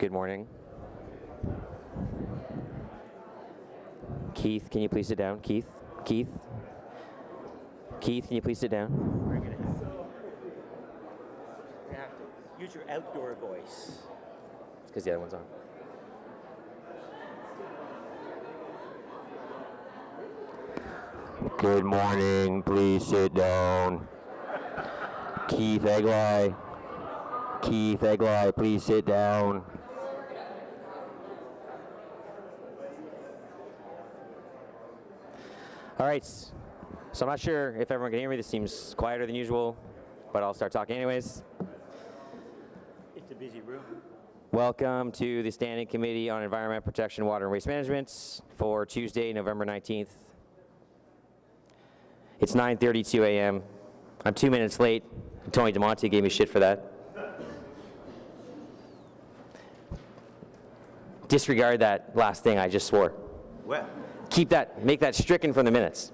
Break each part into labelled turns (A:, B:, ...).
A: Good morning. Keith, can you please sit down? Keith? Keith, can you please sit down?
B: We're going to have to use your outdoor voice.
A: It's because the other one's on. Good morning. Please sit down. Keith Eglai. Keith Eglai, please sit down. All right, so I'm not sure if everyone can hear me. This seems quieter than usual, but I'll start talking anyways.
B: It's a busy room.
A: Welcome to the Standing Committee on Environment Protection, Water and Waste Management for Tuesday, November 19th. It's 9:32 a.m. I'm 2 minutes late. Tony DeMonte gave me shit for that. Disregard that last thing I just swore.
B: Well,
A: Keep that, make that stricken from the minutes.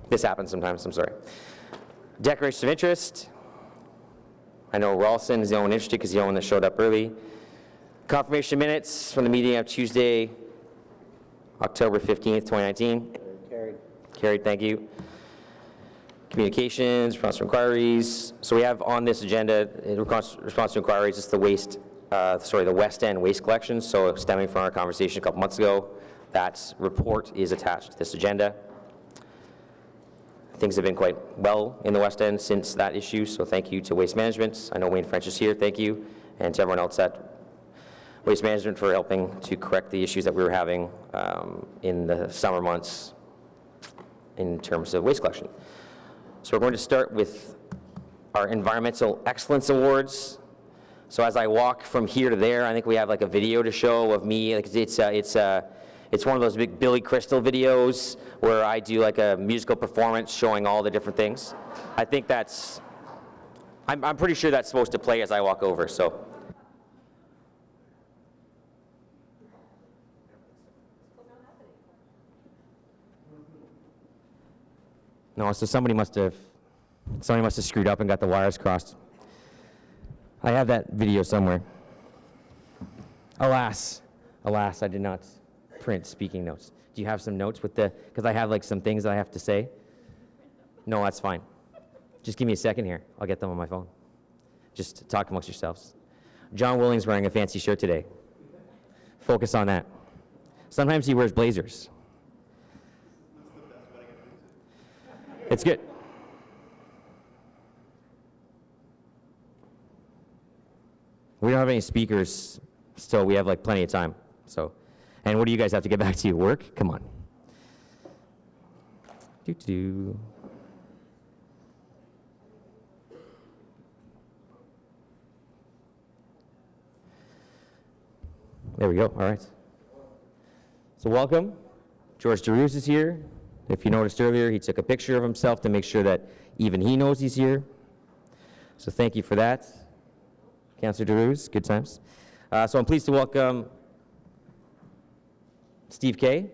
A: This happens sometimes, I'm sorry. Declaration of interest. I know Ralston is the only one interested because he's the only one that showed up early. Confirmation minutes from the meeting of Tuesday, October 15th, 2019. Carried, thank you. Communications, response to inquiries. So we have on this agenda, in response to inquiries, it's the the West End waste collection. So stemming from our conversation a couple months ago, that report is attached to this agenda. Things have been quite well in the West End since that issue, so thank you to Waste Management. I know Wayne French is here, thank you, and to everyone else at Waste Management for helping to correct the issues that we were having in the summer months in terms of waste collection. So we're going to start with our Environmental Excellence Awards. So as I walk from here to there, I think we have like a video to show of me. Like it's one of those big Billy Crystal videos where I do like a musical performance showing all the different things. I think that's, I'm pretty sure that's supposed to play as I walk over, so. No, so somebody must have screwed up and got the wires crossed. I have that video somewhere. Alas, I did not print speaking notes. Do you have some notes with because I have like some things that I have to say? No, that's fine. Just give me a second here. I'll get them on my phone. Just talk amongst yourselves. John Willing's wearing a fancy shirt today. Focus on that. Sometimes he wears blazers. It's good. We don't have any speakers, so we have like plenty of time. So, and what do you guys have to get back to? Work? Come on. Doo-doo. There we go. All right. So welcome. George DeRuse is here. If you noticed earlier, he took a picture of himself to make sure that even he knows he's here. So thank you for that. Councillor DeRuse, good times. So I'm pleased to welcome Steve Kay,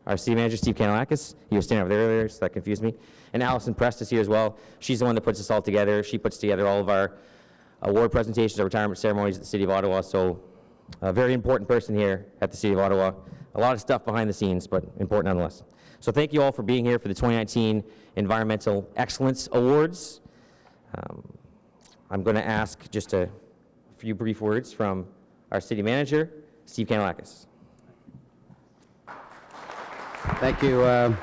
A: our city manager, Steve Kanalakis. He was standing over there earlier, so that confused me. And Alison Prest is here as well. She's the one that puts this all together. She puts together all of our award presentations, our retirement ceremonies at the City of Ottawa. So a very important person here at the City of Ottawa. A lot of stuff behind the scenes, but important nonetheless. So thank you all for being here for the 2019 Environmental Excellence Awards. I'm going to ask just a few brief words from our city manager, Steve Kanalakis.
C: Thank you.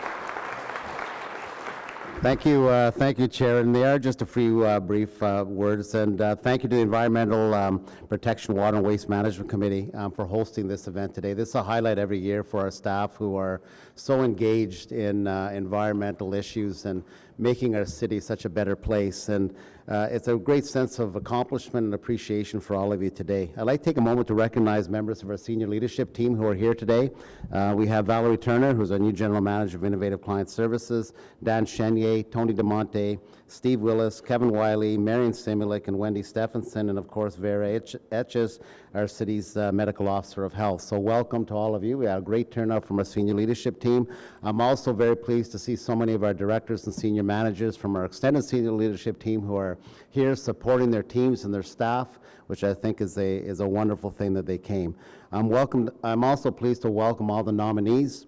C: Thank you, Chair. And they are just a few brief words. And thank you to the Environmental Protection, Water and Waste Management Committee for hosting this event today. This is a highlight every year for our staff who are so engaged in environmental issues and making our city such a better place. And it's a great sense of accomplishment and appreciation for all of you today. I'd like to take a moment to recognize members of our senior leadership team who are here today. We have Valerie Turner, who's our new General Manager of Innovative Client Services, Dan Chenier, Tony DeMonte, Steve Willis, Kevin Wiley, Marion Simulik, and Wendy Stephenson, and of course Vera Etches, our city's medical officer of health. So welcome to all of you. We had a great turnout from our senior leadership team. I'm also very pleased to see so many of our directors and senior managers from our extended senior leadership team who are are here supporting their teams and their staff, which I think is a wonderful thing that they came. I'm also pleased to welcome all the nominees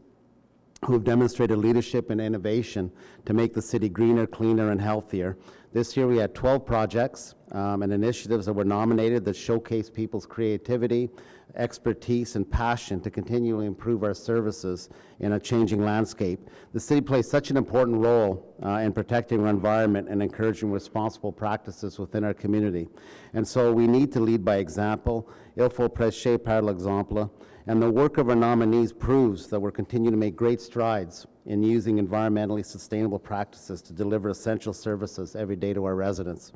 C: who have demonstrated leadership and innovation to make the city greener, cleaner, and healthier. This year we had 12 projects and initiatives that were nominated that showcase people's creativity, expertise, and passion to continually improve our services in a changing landscape. The city plays such an important role in protecting our environment and encouraging responsible practices within our community. And so we need to lead by example. Il faut prêcher par l'exemple. And the work of our nominees proves that we're continuing to make great strides in using environmentally sustainable practices to deliver essential services every day to our residents.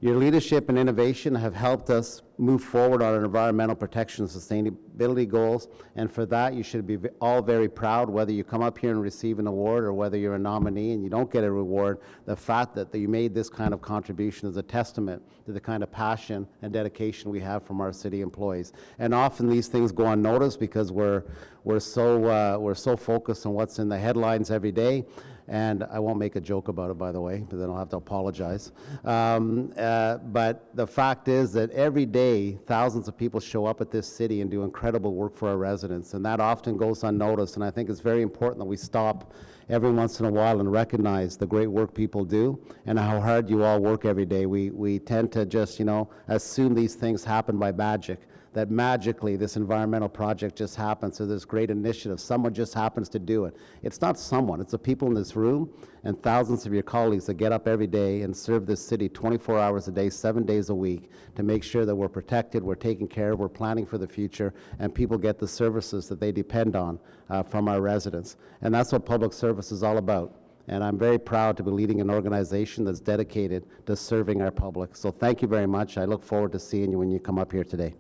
C: Your leadership and innovation have helped us move forward on our environmental protection and sustainability goals, and for that you should be all very proud, whether you come up here and receive an award or whether you're a nominee and you don't get a reward. The fact that you made this kind of contribution is a testament to the kind of passion and dedication we have from our city employees. And often these things go unnoticed because we're so focused on what's in the headlines every day. And I won't make a joke about it, by the way, but then I'll have to apologize. But the fact is that every day, thousands of people show up at this city and do incredible work for our residents, and that often goes unnoticed. And I think it's very important that we stop every once in a while and recognize the great work people do and how hard you all work every day. We tend to just, assume these things happen by magic, that magically this environmental project just happens, so this great initiative, someone just happens to do it. It's not someone, it's the people in this room and thousands of your colleagues that get up every day and serve this city 24 hours a day, 7 days a week to make sure that we're protected, we're taken care of, we're planning for the future, and people get the services that they depend on from our residents. And that's what public service is all about. And I'm very proud to be leading an organization that's dedicated to serving our public. So thank you very much. I look forward to seeing you when you come up here today.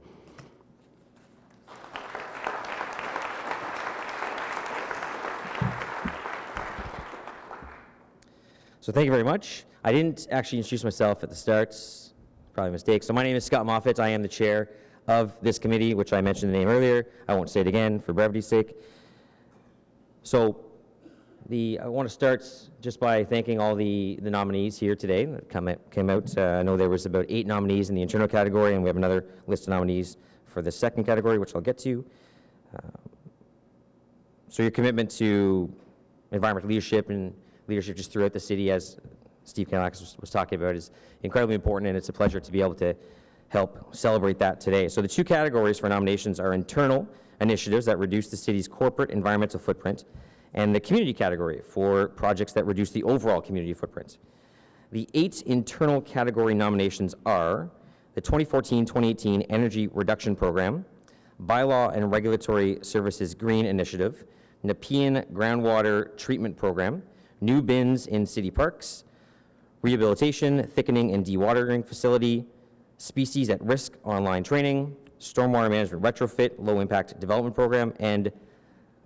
A: So thank you very much. I didn't actually introduce myself at the start, probably a mistake. So my name is Scott Moffat. I am the chair of this committee, which I mentioned the name earlier. I won't say it again for brevity's sake. So I want to start just by thanking all the nominees here today that came out. I know there was about 8 nominees in the internal category, and we have another list of nominees for the second category, which I'll get to. So your commitment to environmental leadership and leadership just throughout the city, as Steve Kanalakis was talking about, is incredibly important, and it's a pleasure to be able to help celebrate that today. So the 2 categories for nominations are internal initiatives that reduce the city's corporate environmental footprint, and the community category for projects that reduce the overall community footprint. The 8 internal category nominations are the 2014-2018 Energy Reduction Program, Bylaw and Regulatory Services Green Initiative, Nepean Groundwater Treatment Program, new bins in city parks, rehabilitation, thickening and dewatering facility, species at risk online training, stormwater management retrofit, low impact development program, and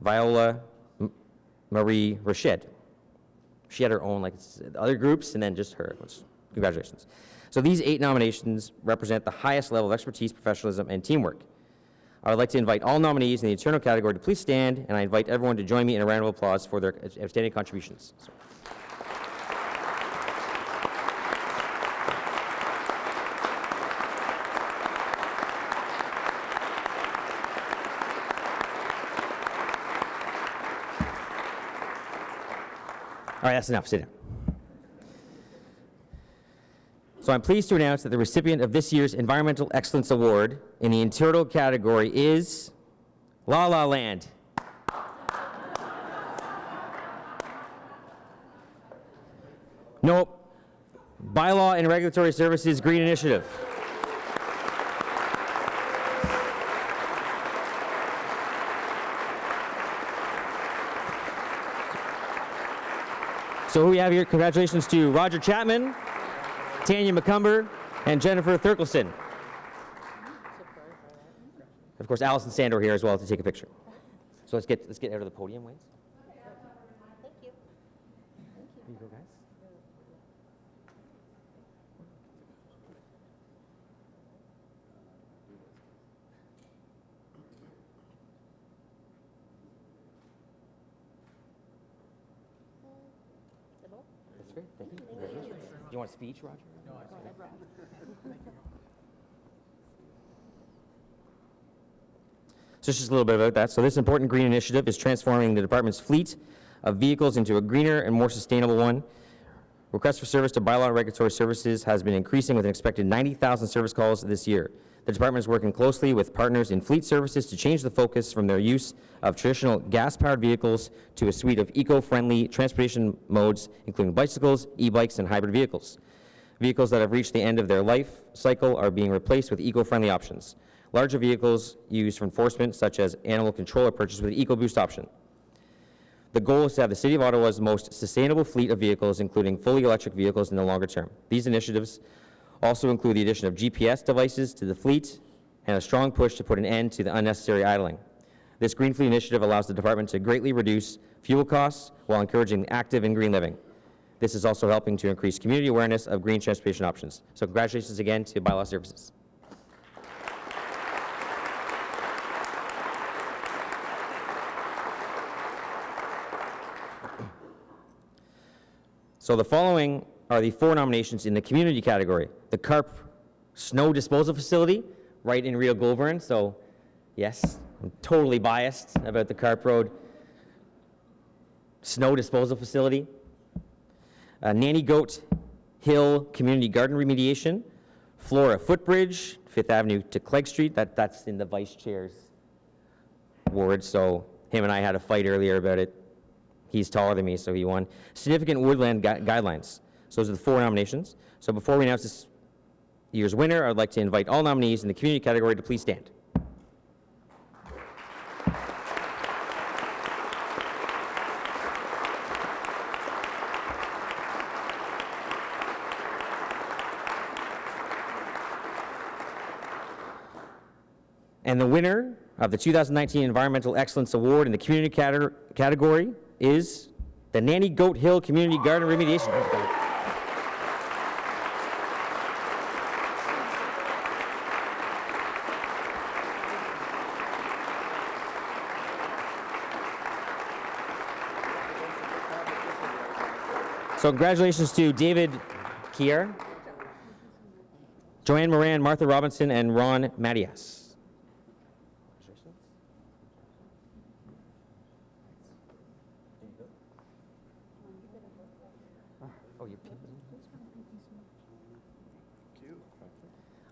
A: Viola Marie Rached. She had her own, like other groups, and then just her. Congratulations. So these 8 nominations represent the highest level of expertise, professionalism, and teamwork. I would like to invite all nominees in the internal category to please stand, and I invite everyone to join me in a round of applause for their outstanding contributions. So. All right, that's enough. Sit down. So I'm pleased to announce that the recipient of this year's Environmental Excellence Award in the internal category is La La Land. Nope. Bylaw and Regulatory Services Green Initiative. So who we have here, congratulations to Roger Chapman, Tanya McCumber, and Jennifer Thurkelson. Of course, Allison Sandor here as well to take a picture. So let's get out of the podium, Wayne.
D: Thank you.
A: Here you go, guys. That's great. Thank you. Congratulations. Do you want a speech, Roger? No, So just a little bit about that. So this important green initiative is transforming the department's fleet of vehicles into a greener and more sustainable one. Request for service to bylaw regulatory services has been increasing with an expected 90,000 service calls this year. The department is working closely with partners in fleet services to change the focus from their use of traditional gas-powered vehicles to a suite of eco-friendly transportation modes, including bicycles, e-bikes, and hybrid vehicles. Vehicles that have reached the end of their life cycle are being replaced with eco-friendly options. Larger vehicles used for enforcement, such as animal control, are purchased with an EcoBoost option. The goal is to have the City of Ottawa's most sustainable fleet of vehicles, including fully electric vehicles in the longer term. These initiatives also include the addition of GPS devices to the fleet and a strong push to put an end to the unnecessary idling. This Green Fleet initiative allows the department to greatly reduce fuel costs while encouraging active and green living. This is also helping to increase community awareness of green transportation options. So congratulations again to Bylaw Services. So the following are the 4 nominations in the community category. The Carp Snow Disposal Facility, right in Rio Goulburn. So yes, I'm totally biased about the Carp Road Snow Disposal Facility. Nanny Goat Hill Community Garden Remediation. Flora Footbridge, 5th Avenue to Clegg Street. That's in the Vice Chair's ward, so him and I had a fight earlier about it. He's taller than me, so he won. Significant Woodland Guidelines. So those are the 4 nominations. So before we announce this year's winner, I'd like to invite all nominees in the community category to please stand. And the winner of the 2019 Environmental Excellence Award in the community category is the Nanny Goat Hill Community Garden Remediation. So congratulations to David Kier, Joanne Moran, Martha Robinson, and Ron Matias.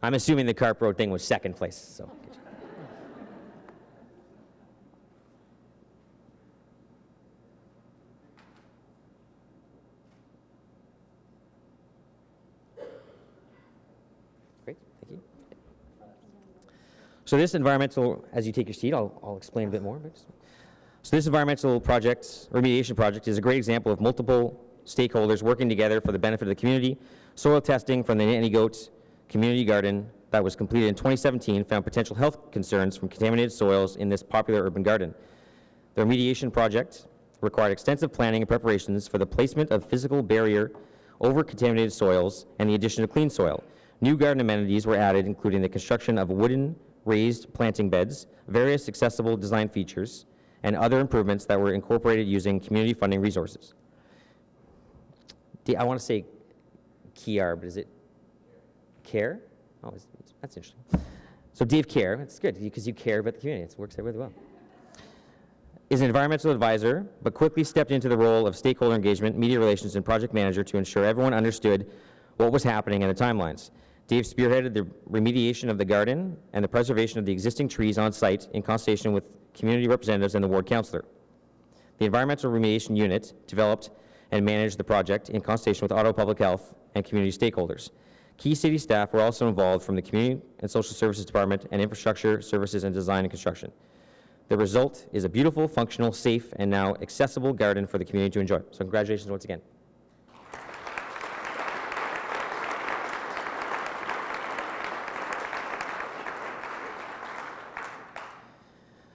A: I'm assuming the Carp Road thing was second place, so. Great, thank you. So this environmental, as you take your seat, I'll explain a bit more. So this environmental project, remediation project, is a great example of multiple stakeholders working together for the benefit of the community. Soil testing from the Nanny Goat Community Garden that was completed in 2017 found potential health concerns from contaminated soils in this popular urban garden. The remediation project required extensive planning and preparations for the placement of physical barrier over contaminated soils and the addition of clean soil. New garden amenities were added, including the construction of wooden raised planting beds, various accessible design features, and other improvements that were incorporated using community funding resources. I want to say Kiar, but is it Care? Oh, that's interesting. So Dave Care, that's good because you care about the community. It works out really well. Is an environmental advisor, but quickly stepped into the role of stakeholder engagement, media relations, and project manager to ensure everyone understood what was happening and the timelines. Dave spearheaded the remediation of the garden and the preservation of the existing trees on site in consultation with community representatives and the ward councillor. The environmental remediation unit developed and managed the project in consultation with Ottawa Public Health and community stakeholders. Key city staff were also involved from the Community and Social Services Department and Infrastructure Services and Design and Construction. The result is a beautiful, functional, safe, and now accessible garden for the community to enjoy. So congratulations once again.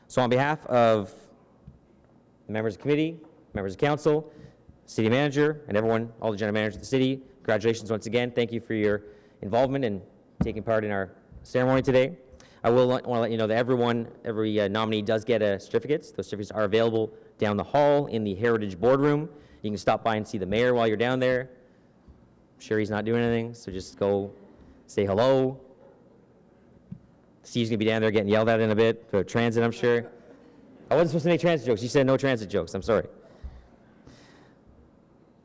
A: So on behalf of the members of the committee, members of council, city manager, and everyone, all the general managers of the city, congratulations once again. Thank you for your involvement and taking part in our ceremony today. I will want to let you know that every nominee does get certificates. Those certificates are available down the hall in the Heritage Boardroom. You can stop by and see the mayor while you're down there. sure he's not doing anything, so just go say hello. Steve's gonna be down there getting yelled at in a bit for transit, I'm sure. I wasn't supposed to make transit jokes. You said no transit jokes. I'm sorry.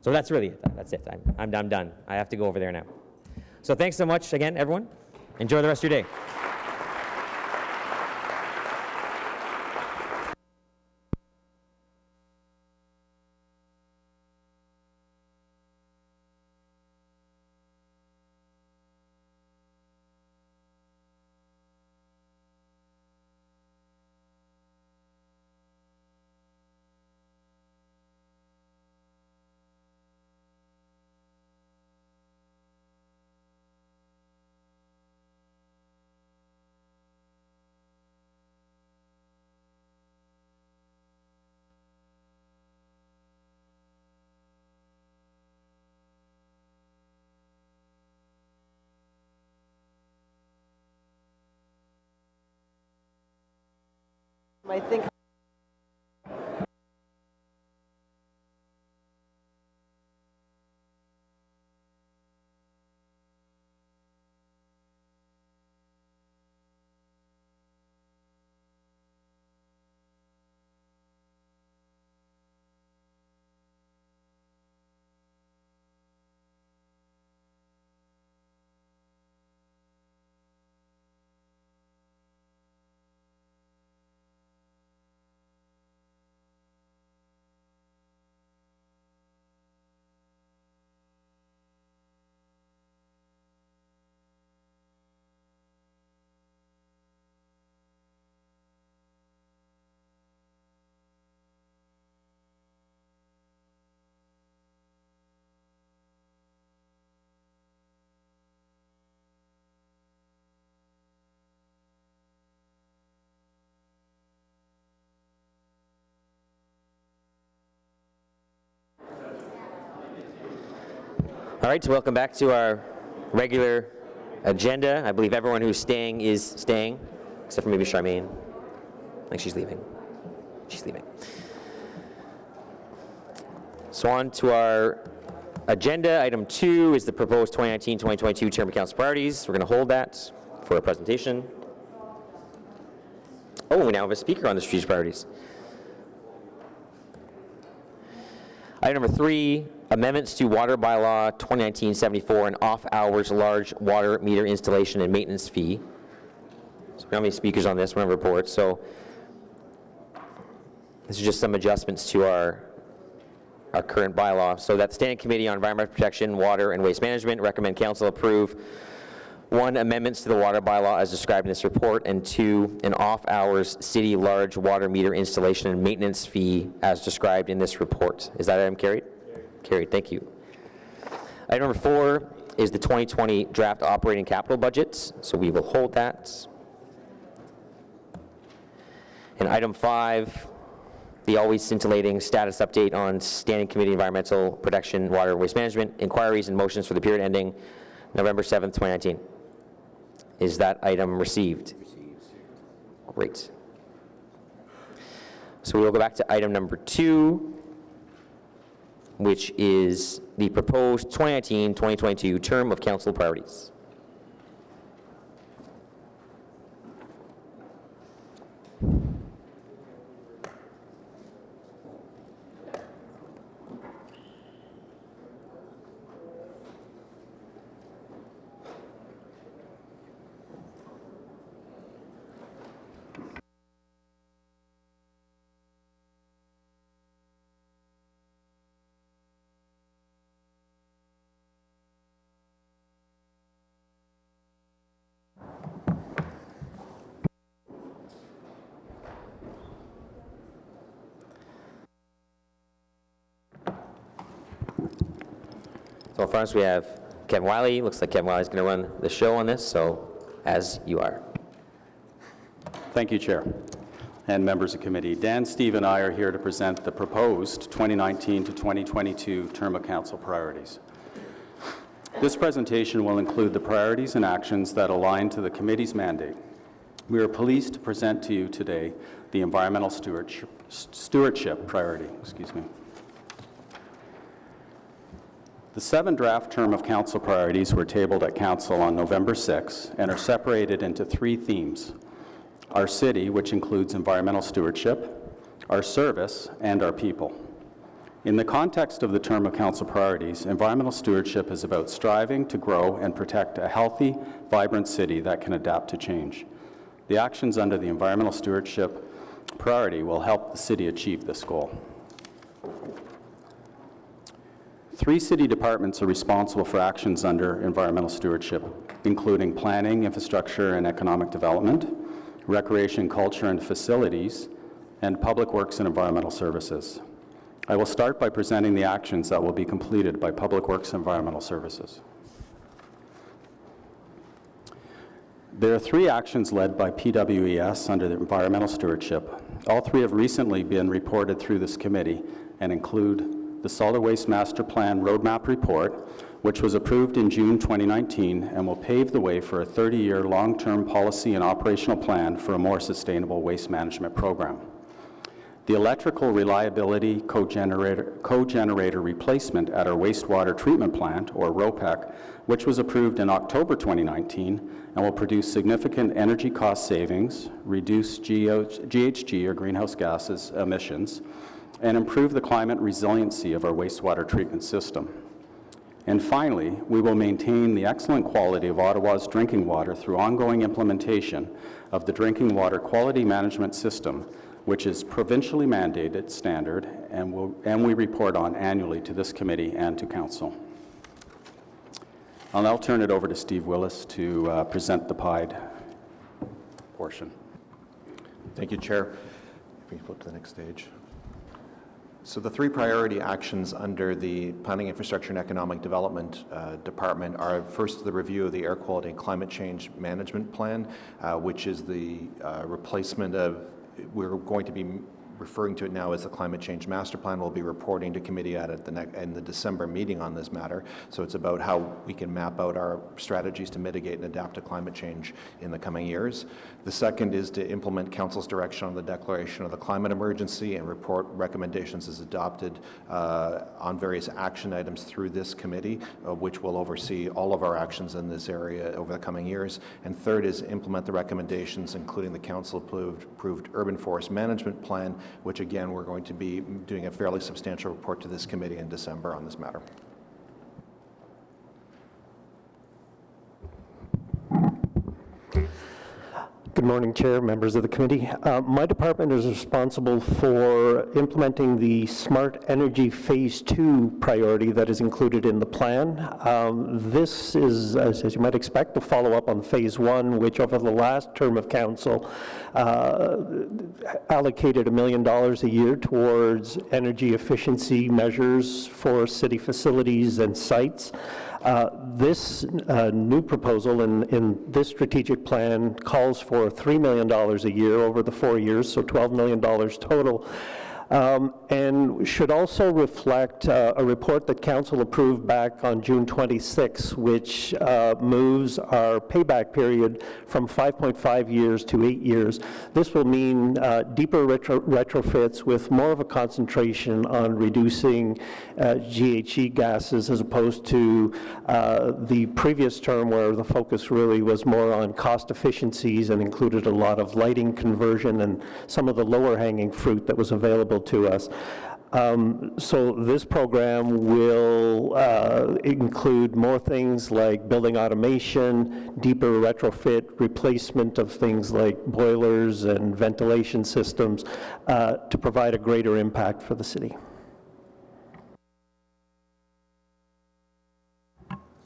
A: So that's really it. That's it. I'm done. I have to go over there now. So thanks so much again, everyone. Enjoy the rest of your day.
E: I think
A: All right, so welcome back to our regular agenda. I believe everyone who's staying is staying, except for maybe Charmaine. I think she's leaving. She's leaving. So on to our agenda. Item 2 is the proposed 2019-2022 term of council priorities. We're going to hold that for a presentation. Oh, we now have a speaker on the strategic priorities. Item number 3, amendments to water bylaw 2019-74 and off-hours large water meter installation and maintenance fee. So we don't have any speakers on this, we're going to report. So this is just some adjustments to our current bylaw. So that the Standing Committee on Environmental Protection, Water and Waste Management recommend council approve 1, amendments to the water bylaw as described in this report, and 2, an off-hours city large water meter installation and maintenance fee as described in this report. Is that item carried? Carried, thank you. Item number 4 is the 2020 draft operating capital budget, so we will hold that. And item 5, the always scintillating status update on Standing Committee Environmental Protection, Water and Waste Management, inquiries and motions for the period ending November 7th, 2019. Is that item received? Great. So we will go back to item number 2, which is the proposed 2019-2022 term of council priorities. So in front of us we have Kevin Wiley. Looks like Kevin Wiley's going to run the show on this, so as you are.
F: Thank you, Chair, and members of committee. Dan, Steve, and I are here to present the proposed 2019 to 2022 term of council priorities. This presentation will include the priorities and actions that align to the committee's mandate. We are pleased to present to you today the environmental stewardship priority. The The 7 draft term of council priorities were tabled at council on November 6 and are separated into 3 themes: our city, which includes environmental stewardship, our service, and our people. In the context of the term of council priorities, environmental stewardship is about striving to grow and protect a healthy, vibrant city that can adapt to change. The actions under the environmental stewardship priority will help the city achieve this goal. 3 city departments are responsible for actions under environmental stewardship, including planning, infrastructure and economic development, recreation, culture and facilities, and public works and environmental services. I will start by presenting the actions that will be completed by Public Works and Environmental Services. There are 3 actions led by PWES under the environmental stewardship. All 3 have recently been reported through this committee and include the Solid Waste Master Plan Roadmap Report, which was approved in June 2019 and will pave the way for a 30-year long-term policy and operational plan for a more sustainable waste management program. The Electrical Reliability Cogenerator Replacement at our wastewater treatment plant, or ROPEC, which was approved in October 2019 and will produce significant energy cost savings, reduce GHG, or greenhouse gases, emissions, and improve the climate resiliency of our wastewater treatment system. And finally, we will maintain the excellent quality of Ottawa's drinking water through ongoing implementation of the Drinking Water Quality Management System, which is provincially mandated standard and we report on annually to this committee and to council. I'll now turn it over to Steve Willis to present the PIDE portion.
E: Thank you, Chair. If we flip to the next stage. So the 3 priority actions under the Planning, Infrastructure and Economic Development Department are, first, the review of the Air Quality and Climate Change Management Plan, which is the replacement of, we're going to be referring to it now as the Climate Change Master Plan. We'll be reporting to committee in the December meeting on this matter. So it's about how we can map out our strategies to mitigate and adapt to climate change in the coming years. The second is to implement Council's direction on the declaration of the climate emergency and report recommendations as adopted on various action items through this committee, which will oversee all of our actions in this area over the coming years. And third is implement the recommendations, including the Council-approved Urban Forest Management Plan, which again, we're going to be doing a fairly substantial report to this committee in December on this matter.
G: Good morning, Chair, members of the committee. My department is responsible for implementing the Smart Energy Phase 2 priority that is included in the plan. This is, as you might expect, a follow-up on Phase 1, which over the last term of council allocated $1 million a year towards energy efficiency measures for city facilities and sites. This new proposal in this strategic plan calls for $3 million a year over the 4 years, so $12 million total. And should also reflect a report that Council approved back on June 26, which moves our payback period from 5.5 years to 8 years. This will mean deeper retrofits with more of a concentration on reducing GHG gases as opposed to the previous term where the focus really was more on cost efficiencies and included a lot of lighting conversion and some of the lower hanging fruit that was available to us. So this program will include more things like building automation, deeper retrofit, replacement of things like boilers and ventilation systems to provide a greater impact for the city.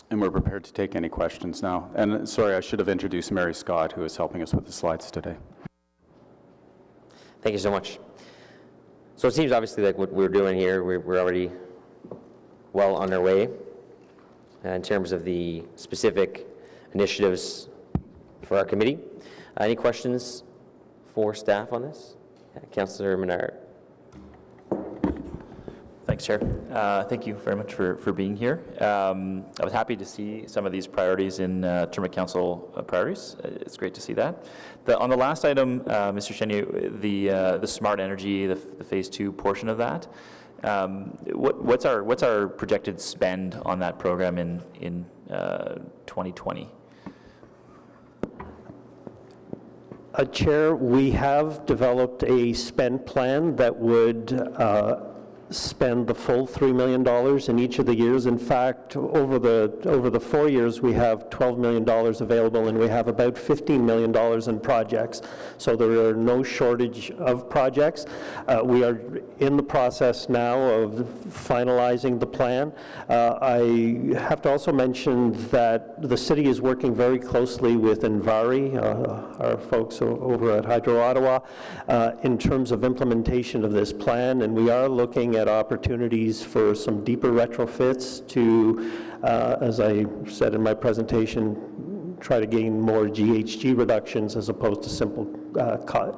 F: And we're prepared to take any questions now. And sorry, I should have introduced Mary Scott, who is helping us with the slides today.
A: Thank you so much. So it seems obviously like what we're doing here, we're already well on our way in terms of the specific initiatives for our committee. Any questions for staff on this? Councillor Menard.
H: Thanks, Chair. Thank you very much for being here. I was happy to see some of these priorities in term of council priorities. It's great to see that. On the last item, Mr. Chenier, the smart energy, the phase 2 portion of that, What's our projected spend on that program in 2020?
G: Chair, we have developed a spend plan that would spend the full $3 million in each of the years. In fact, over the 4 years, we have $12 million available, and we have about $15 million in projects. So there are no shortage of projects. We are in the process now of finalizing the plan. I have to also mention that the city is working very closely with Envari, our folks over at Hydro Ottawa, in terms of implementation of this plan, and we are looking at opportunities for some deeper retrofits to, as I said in my presentation, try to gain more GHG reductions as opposed to simple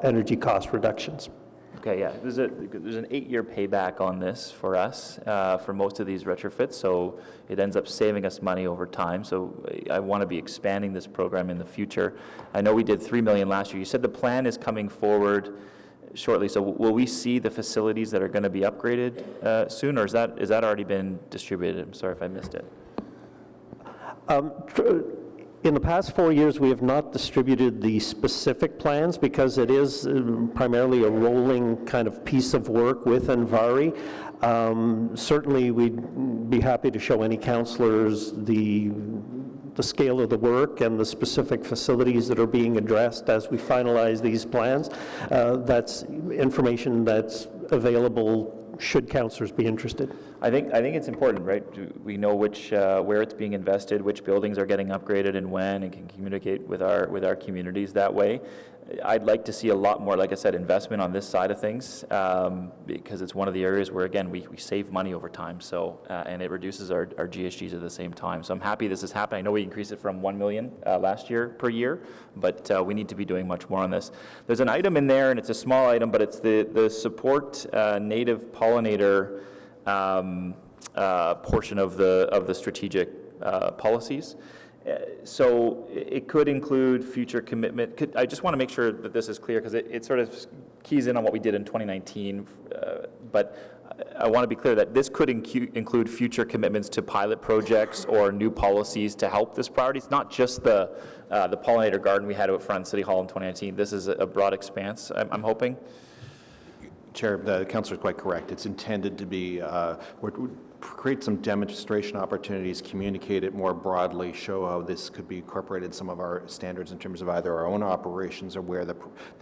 G: energy cost reductions.
H: Okay, yeah, there's an 8-year payback on this for us, for most of these retrofits, so it ends up saving us money over time. So I want to be expanding this program in the future. I know we did $3 million last year. You said the plan is coming forward shortly, so will we see the facilities that are going to be upgraded soon, or is that already been distributed? I'm sorry if I missed it.
G: In the past 4 years, we have not distributed the specific plans because it is primarily a rolling kind of piece of work with Envari. Certainly, we'd be happy to show any councillors the scale of the work and the specific facilities that are being addressed as we finalize these plans. That's information that's available should councillors be interested.
H: I think it's important, right? We know where it's being invested, which buildings are getting upgraded and when, and can communicate with our communities that way. I'd like to see a lot more, like I said, investment on this side of things, because it's one of the areas where, again, we save money over time, so and it reduces our GHGs at the same time. So I'm happy this is happening. I know we increased it from $1 million last year per year, but we need to be doing much more on this. There's an item in there, and it's a small item, but it's the support native pollinator portion of the strategic policies. So it could include future commitment. I just want to make sure that this is clear because it sort of keys in on what we did in 2019, but I want to be clear that this could include future commitments to pilot projects or new policies to help this priority. It's not just the pollinator garden we had out front City Hall in 2019. This is a broad expanse, I'm hoping.
E: Chair, the councillor is quite correct. It's intended to be, create some demonstration opportunities, communicate it more broadly, show how this could be incorporated in some of our standards in terms of either our own operations or where the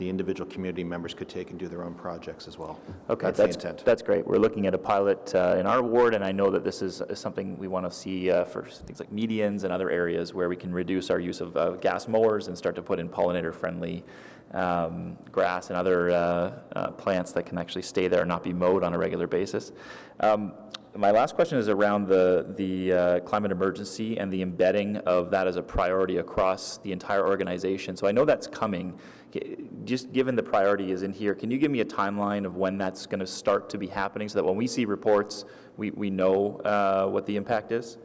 E: individual community members could take and do their own projects as well.
H: Okay,
E: that's the intent.
H: That's great. We're looking at a pilot in our ward, and I know that this is something we want to see for things like medians and other areas where we can reduce our use of gas mowers and start to put in pollinator-friendly grass and other plants that can actually stay there and not be mowed on a regular basis. My last question is around the climate emergency and the embedding of that as a priority across the entire organization. So I know that's coming. Just given the priority is in here, can you give me a timeline of when that's going to start to be happening so that when we see reports, we know what the impact is?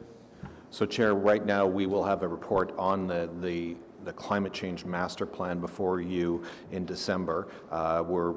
E: So, Chair, right now we will have a report on the climate change master plan before you in December. We're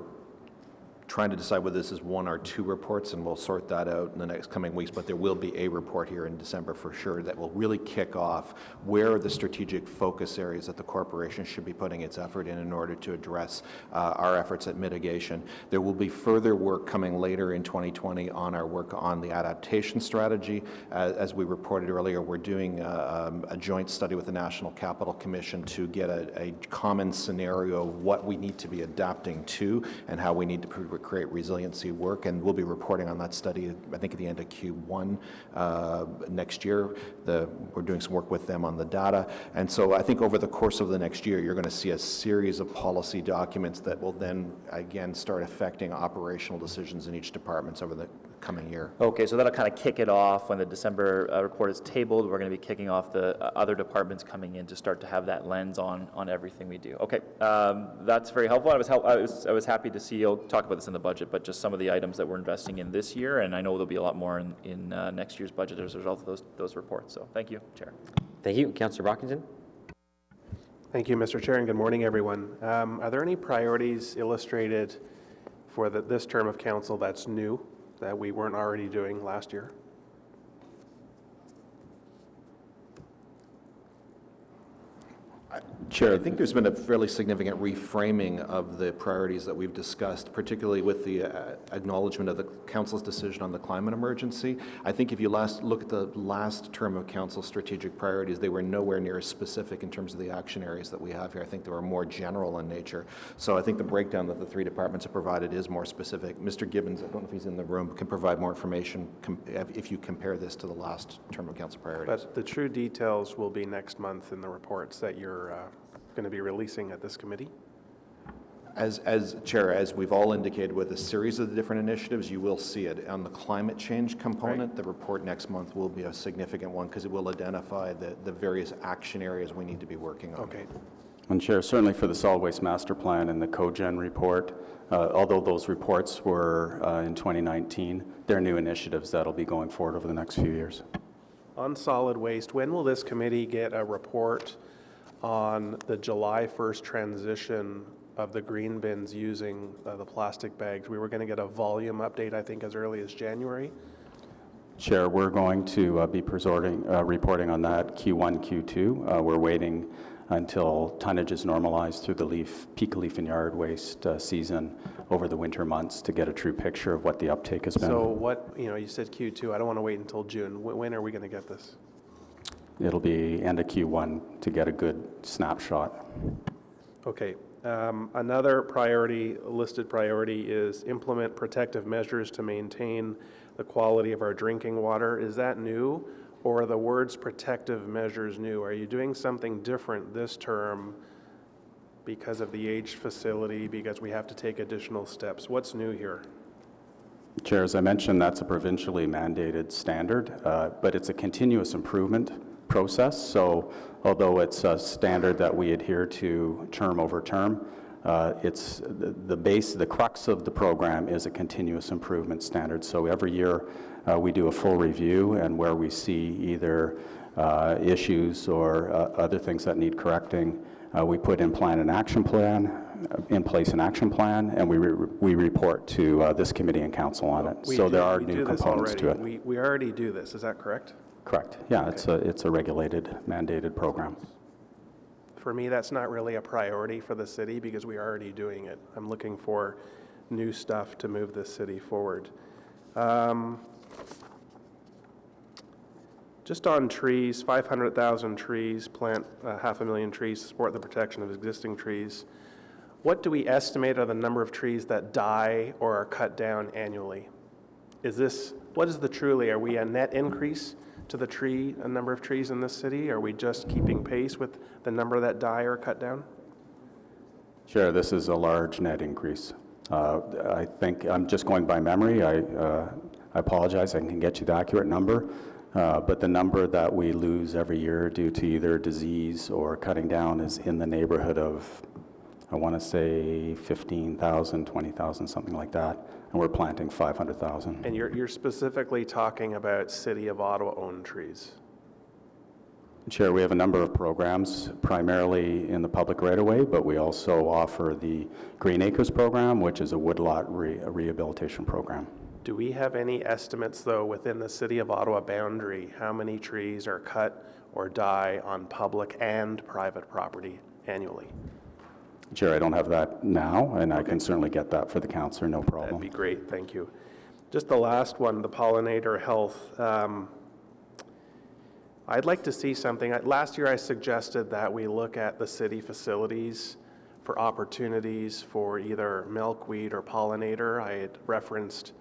E: trying to decide whether this is 1 or 2 reports, and we'll sort that out in the next coming weeks, but there will be a report here in December for sure that will really kick off where are the strategic focus areas that the corporation should be putting its effort in order to address our efforts at mitigation. There will be further work coming later in 2020 on our work on the adaptation strategy. As we reported earlier, we're doing a joint study with the National Capital Commission to get a common scenario of what we need to be adapting to and how we need to create resiliency work, and we'll be reporting on that study, I think, at the end of Q1 next year. We're doing some work with them on the data, and so I think over the course of the next year, you're going to see a series of policy documents that will then, again, start affecting operational decisions in each department over the coming year.
H: Okay, so that'll kind of kick it off when the December report is tabled. We're going to be kicking off the other departments coming in to start to have that lens on everything we do. Okay, that's very helpful. I was happy to see you'll talk about this in the budget, but just some of the items that we're investing in this year, and I know there'll be a lot more in next year's budget as a result of those reports. So thank you, Chair.
A: Thank you. Councillor Brockington?
I: Thank you, Mr. Chair, and good morning, everyone. Are there any priorities illustrated for this term of council that's new that we weren't already doing last year?
F: Chair,
E: I think there's been a fairly significant reframing of the priorities that we've discussed, particularly with the acknowledgement of the council's decision on the climate emergency. I think if you look at the last term of council strategic priorities, they were nowhere near as specific in terms of the action areas that we have here. I think they were more general in nature. So I think the breakdown that the three departments have provided is more specific. Mr. Gibbons, I don't know if he's in the room, can provide more information if you compare this to the last term of council priorities.
I: But the true details will be next month in the reports that you're going to be releasing at this committee?
E: As Chair, as we've all indicated with a series of the different initiatives, you will see it. On the climate change component, the report next month will be a significant one because it will identify the various action areas we need to be working on.
I: Okay.
F: And Chair, certainly for the solid waste master plan and the cogen report, although those reports were in 2019, they're new initiatives that'll be going forward over the next few years.
I: On solid waste, when will this committee get a report on the July 1st transition of the green bins using the plastic bags? We were going to get a volume update, I think, as early as January.
F: Chair, we're going to be reporting on that Q1, Q2. We're waiting until tonnage is normalized through the peak leaf and yard waste season over the winter months to get a true picture of what the uptake has been.
I: So what, you said Q2, I don't want to wait until June. When are we going to get this?
F: It'll be end of Q1 to get a good snapshot.
I: Okay. Another listed priority is implement protective measures to maintain the quality of our drinking water. Is that new, or are the words protective measures new? Are you doing something different this term because of the aged facility, because we have to take additional steps? What's new here?
F: Chair, as I mentioned, that's a provincially mandated standard, but it's a continuous improvement process. So although it's a standard that we adhere to term over term, it's the crux of the program is a continuous improvement standard. So every year we do a full review, and where we see either issues or other things that need correcting, we put in place an action plan, and we report to this committee and council on it. So there are new components to it.
I: We already do this, is that correct?
F: Correct. Yeah, okay. It's a regulated, mandated program.
I: For me, that's not really a priority for the city because we're already doing it. I'm looking for new stuff to move this city forward. Just on trees, 500,000 trees, plant 500,000 trees to support the protection of existing trees. What do we estimate are the number of trees that die or are cut down annually? What is the truly? Are we a net increase to a number of trees in this city? Are we just keeping pace with the number that die or cut down?
F: Sure, this is a large net increase. I think, I'm just going by memory, I apologize, I can get you the accurate number, but the number that we lose every year due to either disease or cutting down is in the neighborhood of, I want to say 15,000, 20,000, something like that, and we're planting 500,000.
I: And you're specifically talking about City of Ottawa-owned trees?
F: Chair, we have a number of programs, primarily in the public right-of-way, but we also offer the Green Acres program, which is a woodlot rehabilitation program.
I: Do we have any estimates, though, within the City of Ottawa boundary, how many trees are cut or die on public and private property annually?
F: Chair, I don't have that now, and I can certainly get that for the councillor, no problem.
I: That'd be great, thank you. Just the last one, the pollinator health. I'd like to see something. Last year I suggested that we look at the city facilities for opportunities for either milkweed or pollinator. I had referenced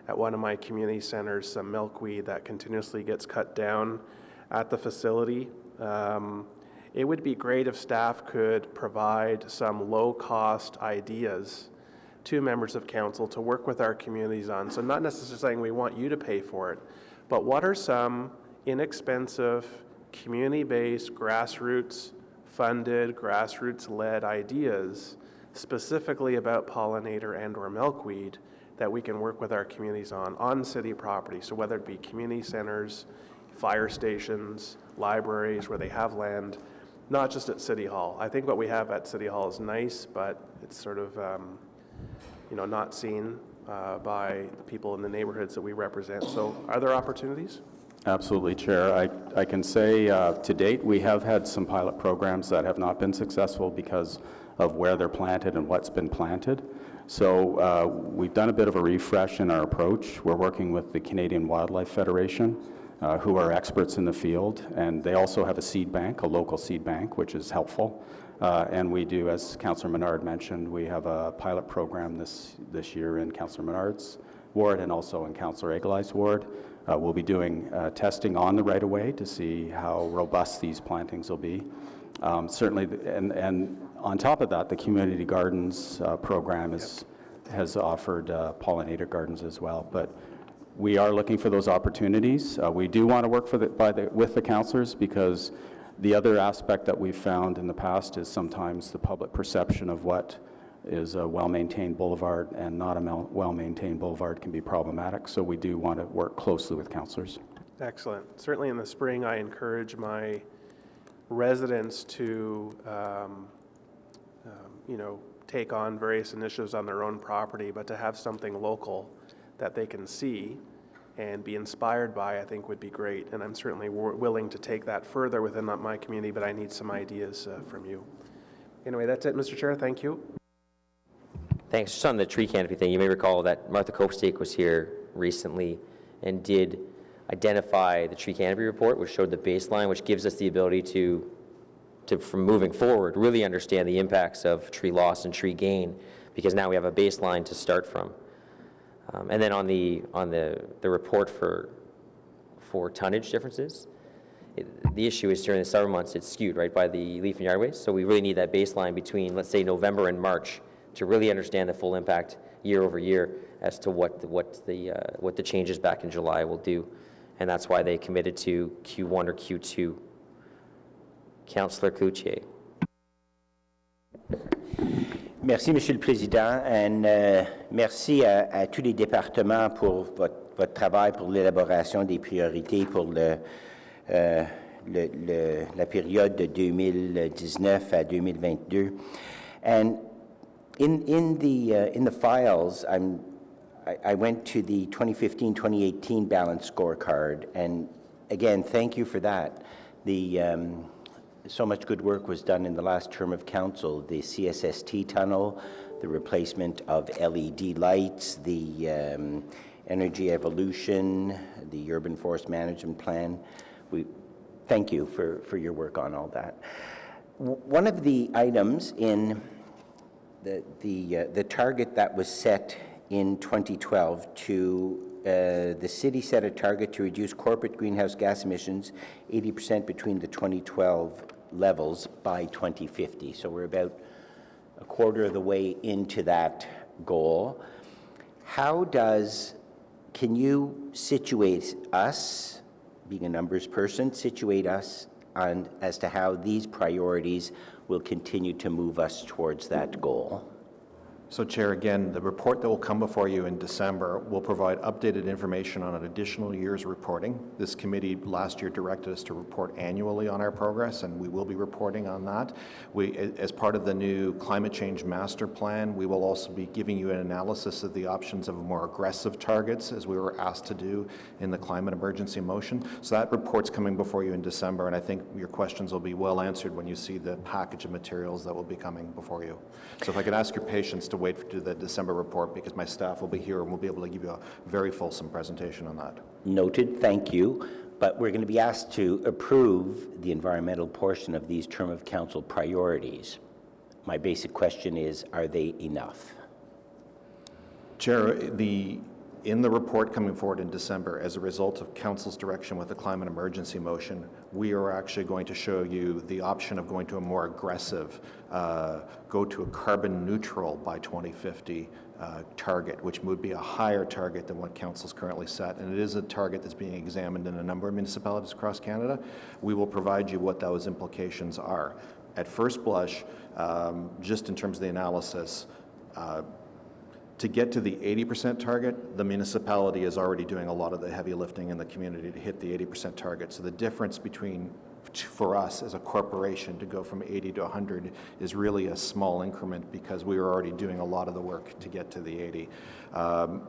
I: at one of my community centers some milkweed that continuously gets cut down at the facility. It would be great if staff could provide some low-cost ideas to members of council to work with our communities on. So not necessarily saying we want you to pay for it, but what are some inexpensive, community-based, grassroots-funded, grassroots-led ideas specifically about pollinator and/or milkweed that we can work with our communities on city property? So whether it be community centers, fire stations, libraries where they have land, not just at City Hall. I think what we have at City Hall is nice, but it's sort of, not seen by the people in the neighborhoods that we represent. So are there opportunities?
F: Absolutely, Chair. I can say to date, we have had some pilot programs that have not been successful because of where they're planted and what's been planted. So we've done a bit of a refresh in our approach. We're working with the Canadian Wildlife Federation, who are experts in the field, and they also have a seed bank, a local seed bank, which is helpful. And we do, as Councillor Menard mentioned, we have a pilot program this year in Councillor Menard's ward and also in Councillor Aguilar's ward. We'll be doing testing on the right-of-way to see how robust these plantings will be. Certainly, and on top of that, the Community Gardens program has offered pollinator gardens as well. But we are looking for those opportunities. We do want to work with the councillors, because the other aspect that we've found in the past is sometimes the public perception of what is a well-maintained boulevard and not a well-maintained boulevard can be problematic. So we do want to work closely with councillors.
I: Excellent. Certainly in the spring, I encourage my residents to, take on various initiatives on their own property, but to have something local that they can see and be inspired by, I think would be great. And I'm certainly willing to take that further within my community, but I need some ideas from you. Anyway, that's it, Mr. Chair. Thank you.
A: Thanks. Just on the tree canopy thing, you may recall that Martha Copestake was here recently and did identify the tree canopy report, which showed the baseline, which gives us the ability to from moving forward, really understand the impacts of tree loss and tree gain, because now we have a baseline to start from. And then on the report for tonnage differences, the issue is during the summer months it's skewed right by the leaf and yard waste. So we really need that baseline between, let's say, November and March to really understand the full impact year over year as to what the changes back in July will do, and that's why they committed to Q1 or Q2. Councillor Cloutier.
J: Merci, Monsieur le Président, and merci à tous les départements pour votre travail pour l'élaboration des priorités pour la période de 2019 à 2022. And in the files, I went to the 2015-2018 balance scorecard, and again, thank you for that. So much good work was done in the last term of council. The CSST tunnel, the replacement of LED lights, the energy evolution, the urban forest management plan. We thank you for your work on all that. One of the items in the target that was set in 2012 to the city set a target to reduce corporate greenhouse gas emissions 80% between the 2012 levels by 2050. So we're about a quarter of the way into that goal. Can you situate us, being a numbers person, situate us on as to how these priorities will continue to move us towards that goal?
E: So, Chair, again, the report that will come before you in December will provide updated information on an additional year's reporting. This committee last year directed us to report annually on our progress, and we will be reporting on that. As part of the new climate change master plan, we will also be giving you an analysis of the options of more aggressive targets, as we were asked to do in the climate emergency motion. So that report's coming before you in December, and I think your questions will be well answered when you see the package of materials that will be coming before you. So if I could ask your patience to wait for the December report, because my staff will be here and we'll be able to give you a very fulsome presentation on that.
J: Noted, thank you. But we're going to be asked to approve the environmental portion of these term of council priorities. My basic question is, are they enough?
E: Chair, in the report coming forward in December, as a result of Council's direction with the climate emergency motion, we are actually going to show you the option of going to a more aggressive, go to a carbon neutral by 2050 target, which would be a higher target than what Council's currently set. And it is a target that's being examined in a number of municipalities across Canada. We will provide you what those implications are. At first blush, just in terms of the analysis, to get to the 80% target, the municipality is already doing a lot of the heavy lifting in the community to hit the 80% target. So the difference between for us as a corporation to go from 80 to 100 is really a small increment because we were already doing a lot of the work to get to the 80.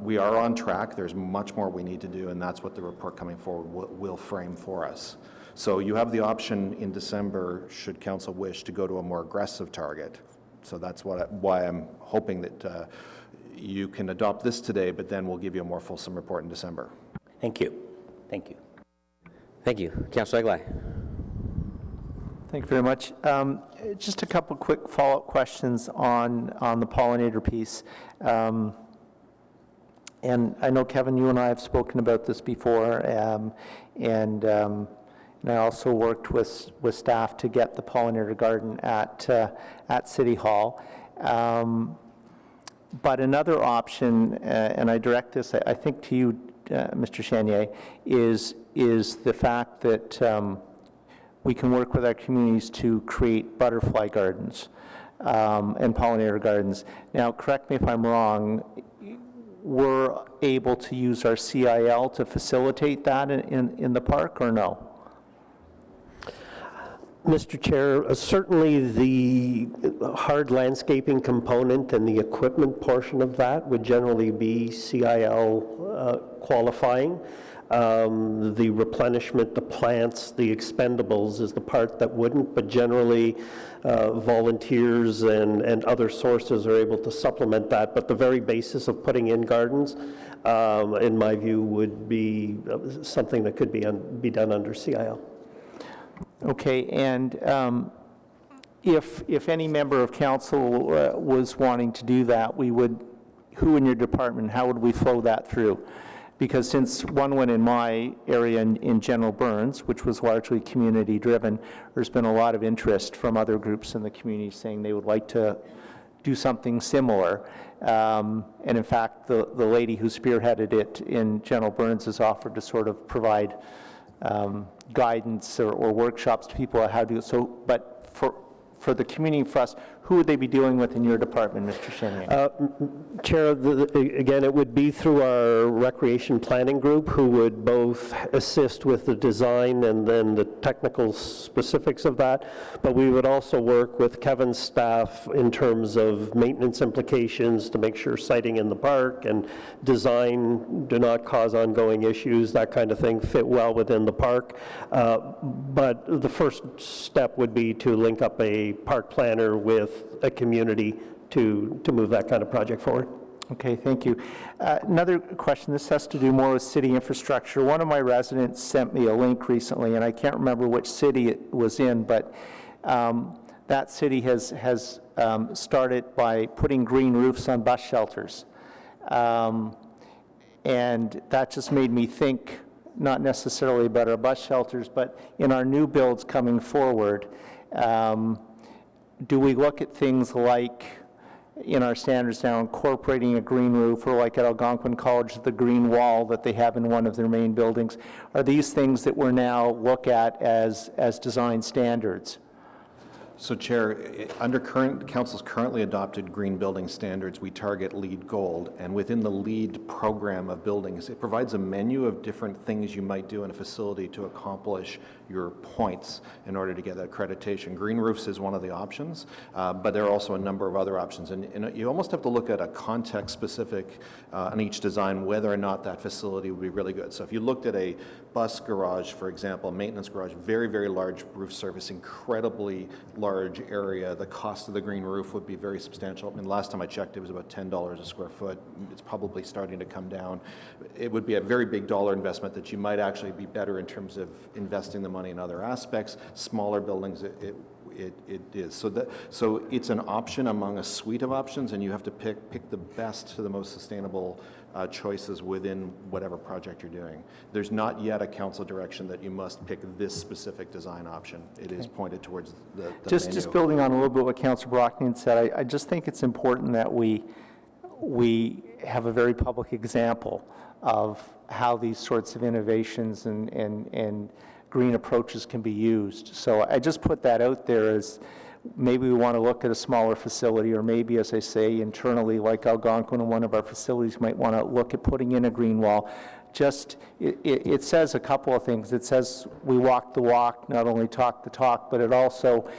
E: We are on track. There's much more we need to do, and that's what the report coming forward will frame for us. So you have the option in December, should council wish, to go to a more aggressive target. So that's why I'm hoping that you can adopt this today, but then we'll give you a more fulsome report in December.
J: Thank you. Thank you.
A: Thank you. Councillor Eglai.
K: Thank you very much. Just a couple quick follow-up questions on the pollinator piece. And I know, Kevin, you and I have spoken about this before, and I also worked with staff to get the pollinator garden at City Hall. But another option, and I direct this, I think, to you, Mr. Chenier, is the fact that we can work with our communities to create butterfly gardens and pollinator gardens. Now, correct me if I'm wrong, we're able to use our CIL to facilitate that in the park, or no?
G: Mr. Chair, certainly the hard landscaping component and the equipment portion of that would generally be CIL qualifying. The replenishment, the plants, the expendables is the part that wouldn't, but generally volunteers and other sources are able to supplement that. But the very basis of putting in gardens, in my view, would be something that could be done under CIL.
K: Okay, and if any member of council was wanting to do that, who in your department, how would we flow that through? Because since one went in my area in General Burns, which was largely community-driven, there's been a lot of interest from other groups in the community saying they would like to do something similar. And in fact, the lady who spearheaded it in General Burns has offered to sort of provide guidance or workshops to people on how to do it. So, but for the community, for us, who would they be dealing with in your department, Mr. Chenier?
G: Chair, again, it would be through our recreation planning group, who would both assist with the design and then the technical specifics of that. But we would also work with Kevin's staff in terms of maintenance implications to make sure siting in the park and design do not cause ongoing issues, that kind of thing, fit well within the park. But the first step would be to link up a park planner with a community to move that kind of project forward.
K: Okay, thank you. Another question, this has to do more with city infrastructure. One of my residents sent me a link recently, and I can't remember which city it was in, but that city has started by putting green roofs on bus shelters. And that just made me think, not necessarily about our bus shelters, but in our new builds coming forward, do we look at things like, in our standards now, incorporating a green roof, or like at Algonquin College, the green wall that they have in one of their main buildings? Are these things that we're now look at as design standards?
E: So, Chair, under Council's currently adopted green building standards, we target LEED Gold, and within the LEED program of buildings, it provides a menu of different things you might do in a facility to accomplish your points in order to get accreditation. Green roofs is one of the options, but there are also a number of other options, and you almost have to look at a context-specific on each design whether or not that facility would be really good. So if you looked at a bus garage, for example, maintenance garage, very, very large roof surface, incredibly large area, the cost of the green roof would be very substantial. I mean, last time I checked, it was about $10 a square foot. It's probably starting to come down. It would be a very big dollar investment that you might actually be better in terms of investing the money in other aspects. Smaller buildings, it is. So it's an option among a suite of options, and you have to pick the best to the most sustainable choices within whatever project you're doing. There's not yet a council direction that you must pick this specific design option. It is pointed towards the
K: Just building on a little bit what Councillor Brockman said, I just think it's important that we have a very public example of how these sorts of innovations and green approaches can be used. So I just put that out there as maybe we want to look at a smaller facility, or maybe, as I say, internally, like Algonquin, in one of our facilities, might want to look at putting in a green wall just, it says a couple of things. It says we walk the walk, not only talk the talk, but it also,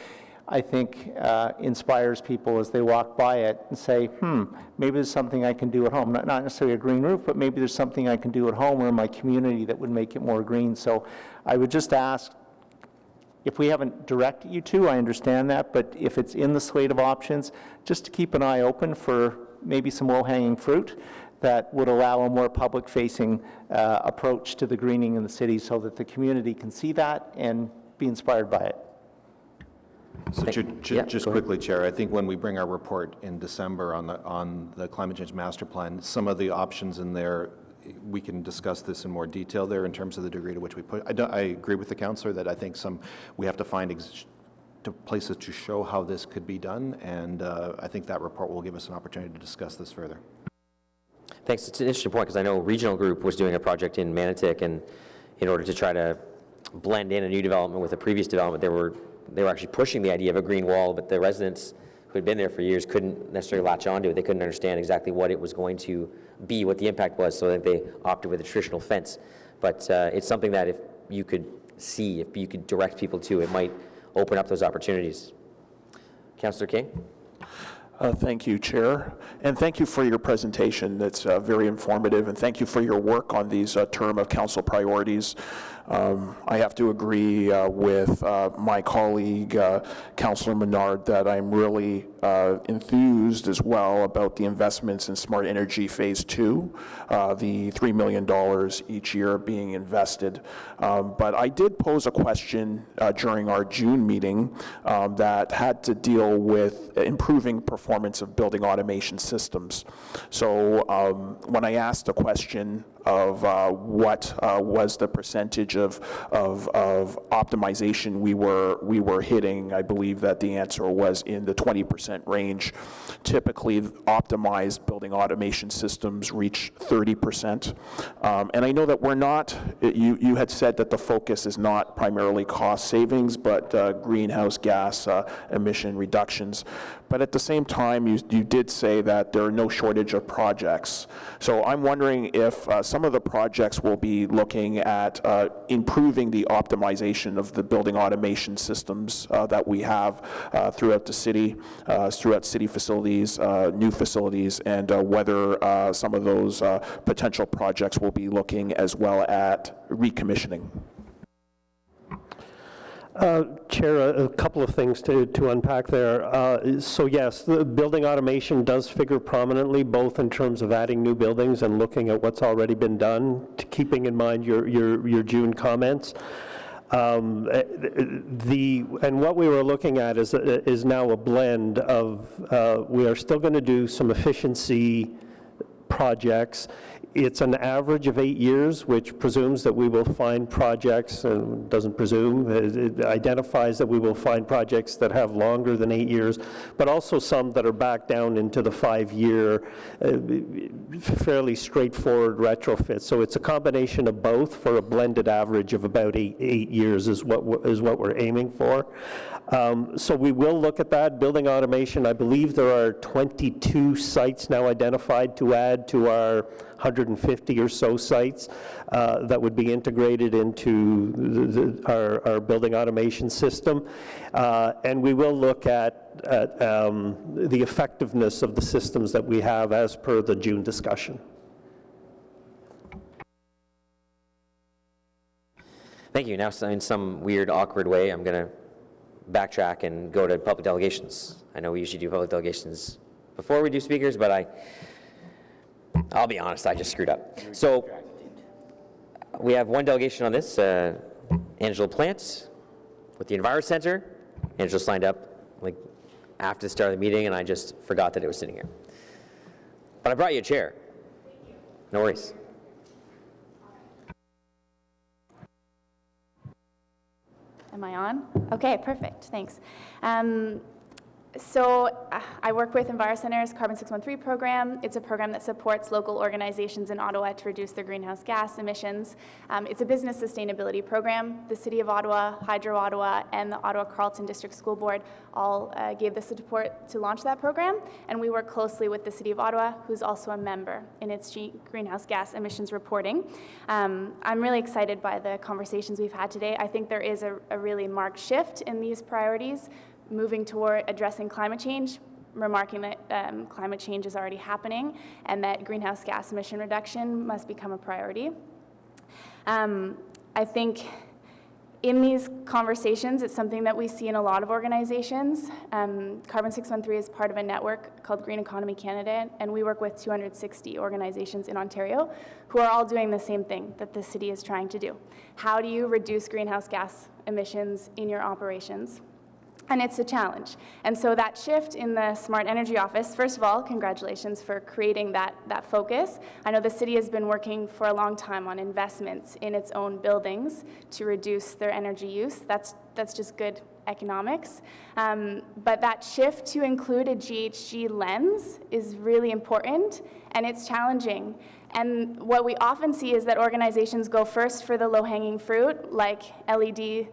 K: I think, inspires people as they walk by it and say, maybe there's something I can do at home. Not necessarily a green roof, but maybe there's something I can do at home or in my community that would make it more green. So I would just ask, if we haven't directed you to, I understand that, but if it's in the slate of options, just to keep an eye open for maybe some low-hanging fruit that would allow a more public-facing approach to the greening in the city so that the community can see that and be inspired by it.
E: So just quickly, Chair, I think when we bring our report in December on the climate change master plan, some of the options in there, we can discuss this in more detail there in terms of the degree to which we put. I agree with the councillor that I think we have to find places to show how this could be done, and I think that report will give us an opportunity to discuss this further.
A: Thanks. It's an interesting point because I know Regional Group was doing a project in Manotick, and in order to try to blend in a new development with a previous development, they were actually pushing the idea of a green wall, but the residents who had been there for years couldn't necessarily latch onto it. They couldn't understand exactly what it was going to be, what the impact was, so that they opted with a traditional fence. But it's something that if you could direct people to, it might open up those opportunities. Councillor King?
L: Thank you, Chair, and thank you for your presentation. That's very informative, and thank you for your work on these term of council priorities. I have to agree with my colleague, Councillor Menard, that I'm really enthused as well about the investments in Smart Energy Phase 2, the $3 million each year being invested. But I did pose a question during our June meeting that had to deal with improving performance of building automation systems. So when I asked the question of what was the percentage of optimization we were hitting, I believe that the answer was in the 20% range. Typically, optimized building automation systems reach 30%. And I know that we're not, you had said that the focus is not primarily cost savings, but greenhouse gas emission reductions. But at the same time, you did say that there are no shortage of projects. So I'm wondering if some of the projects will be looking at improving the optimization of the building automation systems that we have throughout the city, throughout city facilities, new facilities, and whether some of those potential projects will be looking as well at recommissioning.
G: Chair, a couple of things to unpack there. So yes, the building automation does figure prominently, both in terms of adding new buildings and looking at what's already been done, keeping in mind your June comments. And what we were looking at is now a blend of, we are still going to do some efficiency projects. It's an average of 8 years, which presumes that we will find projects, and doesn't presume, it identifies that we will find projects that have longer than 8 years, but also some that are back down into the 5-year, fairly straightforward retrofits. So it's a combination of both for a blended average of about eight years is what we're aiming for. So we will look at that. Building automation, I believe there are 22 sites now identified to add to our 150 or so sites that would be integrated into our building automation system. And we will look at the effectiveness of the systems that we have as per the June discussion.
A: Thank you. Now, in some weird, awkward way, I'm going to backtrack and go to public delegations. I know we usually do public delegations before we do speakers, but I'll be honest, I just screwed up. So we have one delegation on this, Angela Plant with the Enviro Center. Angela signed up like after the start of the meeting, and I just forgot that it was sitting here. But I brought you a chair. No worries.
D: Am I on? Okay, perfect, thanks.
M: I work with EnviroCenter's Carbon 613 program. It's a program that supports local organizations in Ottawa to reduce their greenhouse gas emissions. It's a business sustainability program. The City of Ottawa, Hydro Ottawa, and the Ottawa Carleton District School Board all gave the support to launch that program, and we work closely with the City of Ottawa, who's also a member in its greenhouse gas emissions reporting. I'm really excited by the conversations we've had today. I think there is a really marked shift in these priorities, moving toward addressing climate change, remarking that climate change is already happening and that greenhouse gas emission reduction must become a priority. I think in these conversations, it's something that we see in a lot of organizations. Carbon 613 is part of a network called Green Economy Canada, and we work with 260 organizations in Ontario who are all doing the same thing that the city is trying to do. How do you reduce greenhouse gas emissions in your operations? And it's a challenge. And so that shift in the Smart Energy Office, first of all, congratulations for creating that focus. I know the city has been working for a long time on investments in its own buildings to reduce their energy use. That's just good economics. But that shift to include a GHG lens is really important, and it's challenging. And what we often see is that organizations go first for the low-hanging fruit, like LED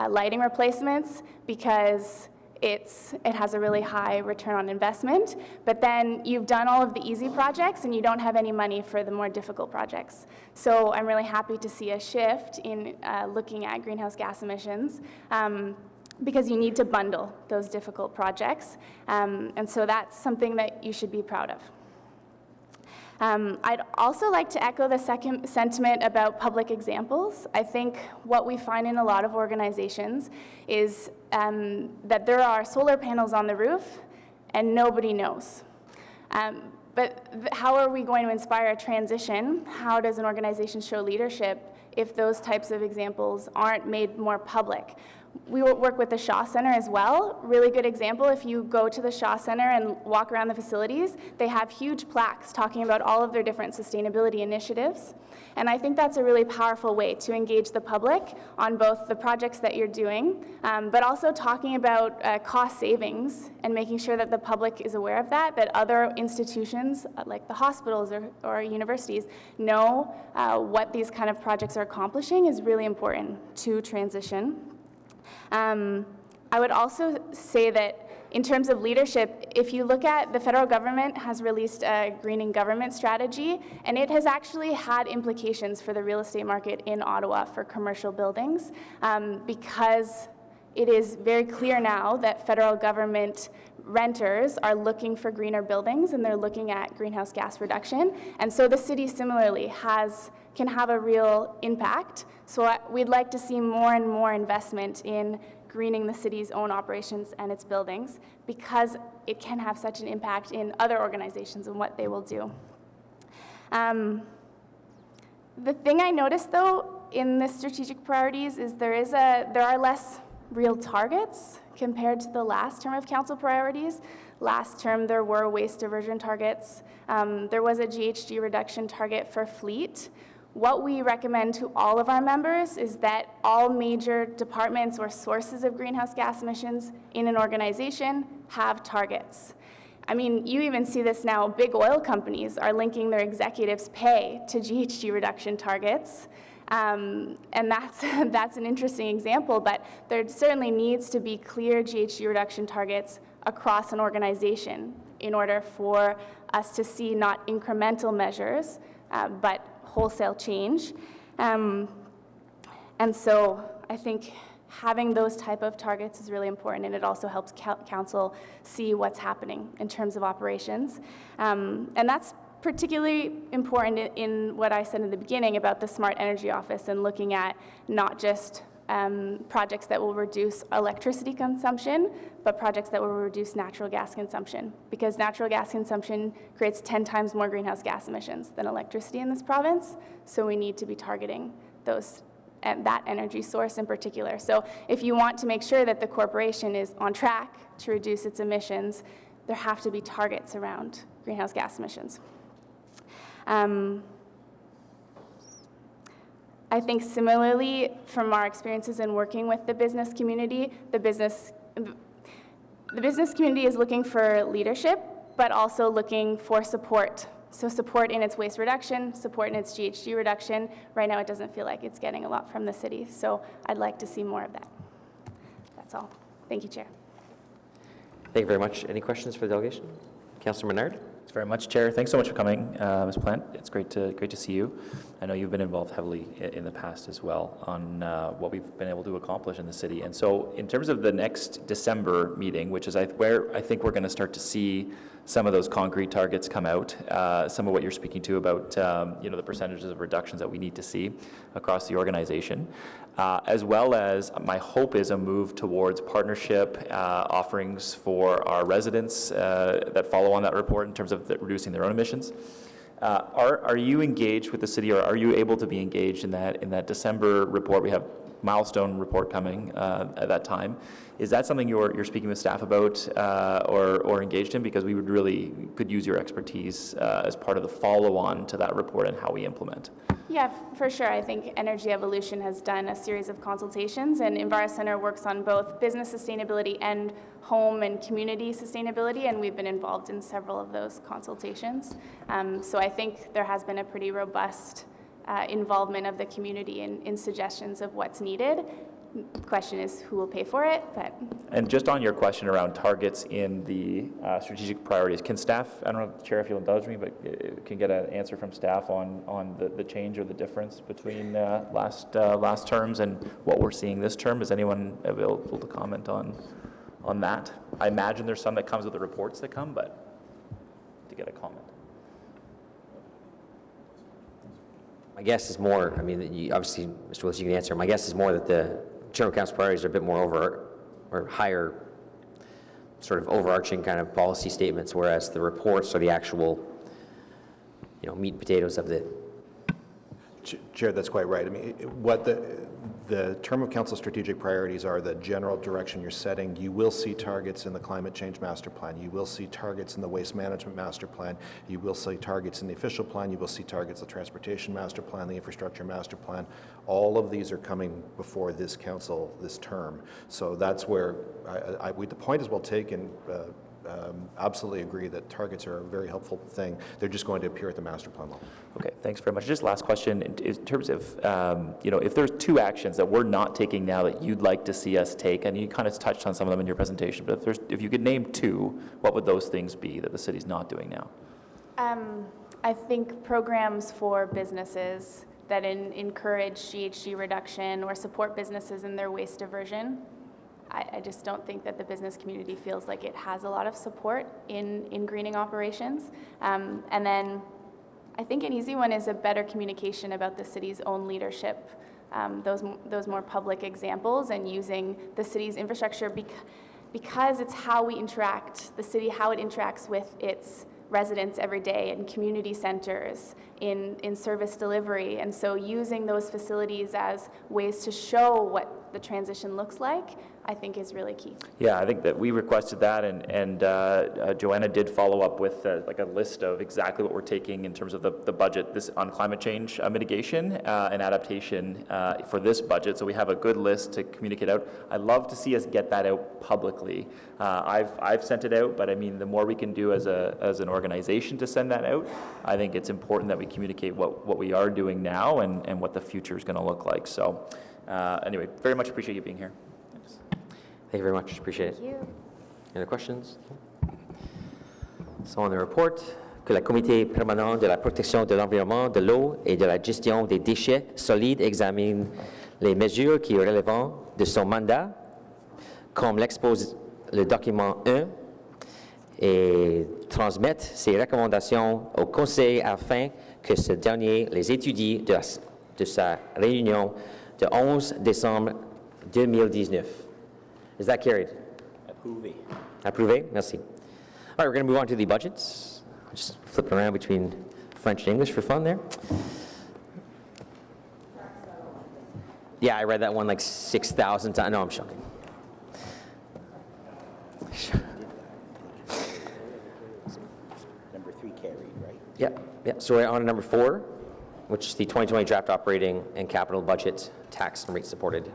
M: lighting replacements, because it has a really high return on investment, but then you've done all of the easy projects and you don't have any money for the more difficult projects. So I'm really happy to see a shift in looking at greenhouse gas emissions, because you need to bundle those difficult projects, and so that's something that you should be proud of. I'd also like to echo the second sentiment about public examples. I think what we find in a lot of organizations is that there are solar panels on the roof and nobody knows. But how are we going to inspire a transition? How does an organization show leadership if those types of examples aren't made more public? We work with the Shaw Center as well. Really good example, if you go to the Shaw Center and walk around the facilities, they have huge plaques talking about all of their different sustainability initiatives. And I think that's a really powerful way to engage the public on both the projects that you're doing, but also talking about cost savings and making sure that the public is aware of that other institutions like the hospitals or universities know what these kind of projects are accomplishing is really important to transition. I would also say that in terms of leadership, if you look at the federal government has released a greening government strategy, and it has actually had implications for the real estate market in Ottawa for commercial buildings, because it is very clear now that federal government renters are looking for greener buildings and they're looking at greenhouse gas reduction. And so the city similarly can have a real impact. So we'd like to see more and more investment in greening the city's own operations and its buildings, because it can have such an impact in other organizations and what they will do. The thing I noticed though in the strategic priorities is there are less real targets compared to the last term of council priorities. Last term there were waste diversion targets. There was a GHG reduction target for fleet. What we recommend to all of our members is that all major departments or sources of greenhouse gas emissions in an organization have targets. I mean, you even see this now. Big oil companies are linking their executives' pay to GHG reduction targets. And that's an interesting example, but there certainly needs to be clear GHG reduction targets across an organization in order for us to see not incremental measures, but wholesale change. And so I think having those type of targets is really important, and it also helps council see what's happening in terms of operations. And that's particularly important in what I said in the beginning about the Smart Energy Office and looking at not just projects that will reduce electricity consumption, but projects that will reduce natural gas consumption, because natural gas consumption creates 10 times more greenhouse gas emissions than electricity in this province, so we need to be targeting those and that energy source in particular. So if you want to make sure that the corporation is on track to reduce its emissions, there have to be targets around greenhouse gas emissions. I think similarly, from our experiences in working with the business community, the The business community is looking for leadership, but also looking for support. So support in its waste reduction, support in its GHG reduction. Right now, it doesn't feel like it's getting a lot from the city, so I'd like to see more of that. That's all. Thank you, Chair.
A: Thank you very much. Any questions for the delegation? Councillor Menard?
H: Thanks very much, Chair. Thanks so much for coming, Ms. Plant. It's great to see you. I know you've been involved heavily in the past as well on what we've been able to accomplish in the city. And so in terms of the next December meeting, which is where I think we're going to start to see some of those concrete targets come out, some of what you're speaking to about the percentages of reductions that we need to see across the organization, as well as my hope is a move towards partnership offerings for our residents that follow on that report in terms of reducing their own emissions. Are you engaged with the city, or are you able to be engaged in that December report? We have milestone report coming at that time. Is that something you're speaking with staff about or engaged in? Because we could use your expertise as part of the follow-on to that report and how we implement.
M: Yeah, for sure. I think Energy Evolution has done a series of consultations, and EnviroCenter works on both business sustainability and home and community sustainability, and we've been involved in several of those consultations. So I think there has been a pretty robust involvement of the community in suggestions of what's needed. The question is who will pay for it, but.
H: And just on your question around targets in the strategic priorities, can staff, I don't know, Chair, if you'll indulge me, but can get an answer from staff on the change or the difference between last terms and what we're seeing this term? Is anyone available to comment on that? I imagine there's some that comes with the reports that come, but to get a comment.
A: My guess is more, obviously, Mr. Willis, you can answer. My guess is more that the General Council priorities are a bit more or higher sort of overarching kind of policy statements, whereas the reports are the actual, meat and potatoes of the.
E: Chair, that's quite right. I mean, what the term of council strategic priorities are the general direction you're setting. You will see targets in the climate change master plan. You will see targets in the waste management master plan. You will see targets in the official plan. You will see targets in the transportation master plan, the infrastructure master plan. All of these are coming before this council this term. So that's where the point is well taken. Absolutely agree that targets are a very helpful thing. They're just going to appear at the master plan level. Okay,
H: thanks very much. Just last question, in terms of, if there's two actions that we're not taking now that you'd like to see us take, and you kind of touched on some of them in your presentation, but if you could name two, what would those things be that the city's not doing now?
M: I think programs for businesses that encourage GHG reduction or support businesses in their waste diversion. I just don't think that the business community feels like it has a lot of support in greening operations. And then I think an easy one is a better communication about the city's own leadership, those more public examples, and using the city's infrastructure because it's how we interact, the city, how it interacts with its residents every day in community centers, in service delivery. And so using those facilities as ways to show what the transition looks like, I think is really key.
H: Yeah, I think that we requested that, and Joanna did follow up with like a list of exactly what we're taking in terms of the budget on climate change mitigation and adaptation for this budget. So we have a good list to communicate out. I'd love to see us get that out publicly. I've sent it out, but I mean, the more we can do as an organization to send that out, I think it's important that we communicate what we are doing now and what the future is going to look like. So anyway, very much appreciate you being here.
A: Thank you very much. Appreciate it.
M: Thank you.
A: Any other questions? So on the report, que le comité permanent de la protection de l'environnement, de l'eau et de la gestion des déchets solides examine les mesures qui relèvent de son mandat, comme l'expose le document 1, et transmette ses recommandations au Conseil afin que ce dernier les étudie de sa réunion de 11 décembre 2019. Is that carried?
J: Approuvé.
A: Approuvé? Merci. All right, we're going to move on to the budgets. Just flip around between French and English for fun there. Yeah, I read that one like 6,000 times. No, I'm joking.
J: Number 3 carried, right?
A: Yeah. So we're on to number 4, which is the 2020 draft operating and capital budget, tax and rate supported.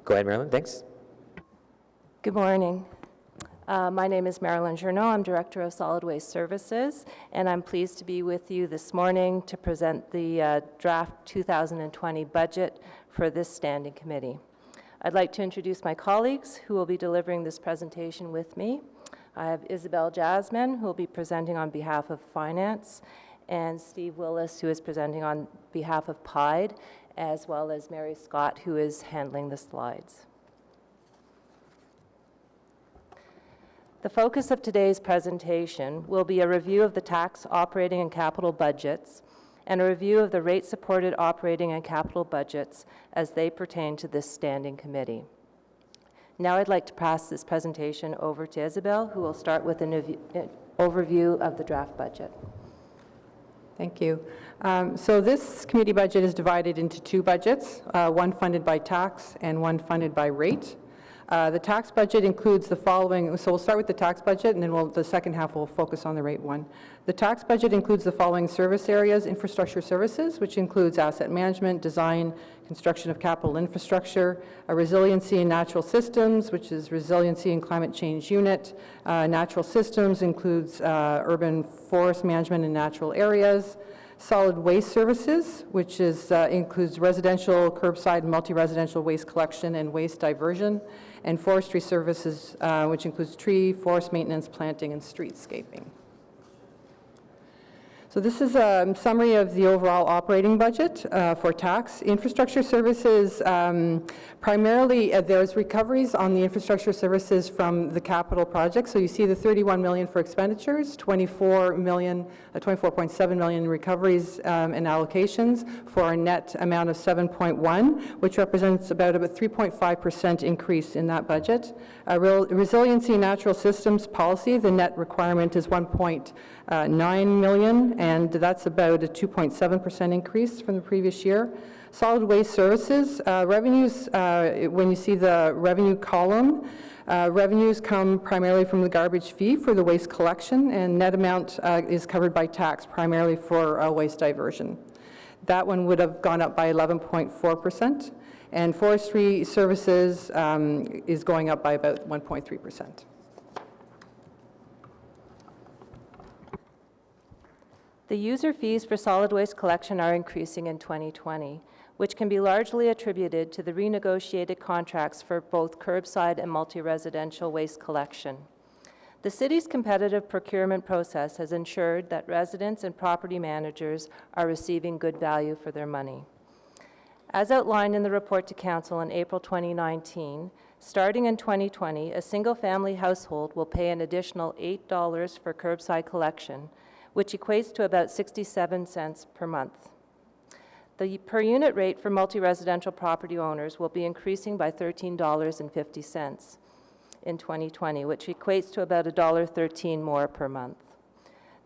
A: Go ahead, Marilyn, thanks.
N: Good morning. My name is Marilyn Journeau. I'm Director of Solid Waste Services, and I'm pleased to be with you this morning to present the draft 2020 budget for this standing committee. I'd like to introduce my colleagues who will be delivering this presentation with me. I have Isabel Jasmine, who will be presenting on behalf of Finance, and Steve Willis, who is presenting on behalf of PIDE, as well as Mary Scott, who is handling the slides. The focus of today's presentation will be a review of the tax, operating, and capital budgets, and a review of the rate-supported operating and capital budgets as they pertain to this standing committee. Now I'd like to pass this presentation over to Isabel, who will start with an overview of the draft budget.
O: Thank you. So this committee budget is divided into two budgets, one funded by tax and one funded by rate. The tax budget includes the following, so we'll start with the tax budget, and then the second half will focus on the rate one. The tax budget includes the following service areas: infrastructure services, which includes asset management, design, construction of capital infrastructure, resiliency and natural systems, which is resiliency and climate change unit. Natural systems includes urban forest management and natural areas. Solid waste services, which is, includes residential, curbside, multi-residential waste collection and waste diversion, and forestry services, which includes tree, forest maintenance, planting, and streetscaping. So this is a summary of the overall operating budget for tax. Infrastructure services, primarily there's recoveries on the infrastructure services from the capital project. So you see the 31 million for expenditures, 24.7 million in recoveries and allocations for a net amount of 7.1, which represents about a 3.5% increase in that budget. Resiliency and natural systems policy, the net requirement is 1.9 million, and that's about a 2.7% increase from the previous year. Solid waste services, revenues, when you see the revenue column, revenues come primarily from the garbage fee for the waste collection, and net amount is covered by tax, primarily for waste diversion. That one would have gone up by 11.4%, and forestry services is going up by about 1.3%.
N: The user fees for solid waste collection are increasing in 2020, which can be largely attributed to the renegotiated contracts for both curbside and multi-residential waste collection. The city's competitive procurement process has ensured that residents and property managers are receiving good value for their money. As outlined in the report to Council in April 2019, starting in 2020, a single-family household will pay an additional $8 for curbside collection, which equates to about 67 cents per month. The per unit rate for multi-residential property owners will be increasing by $13.50 in 2020, which equates to about $1.13 more per month.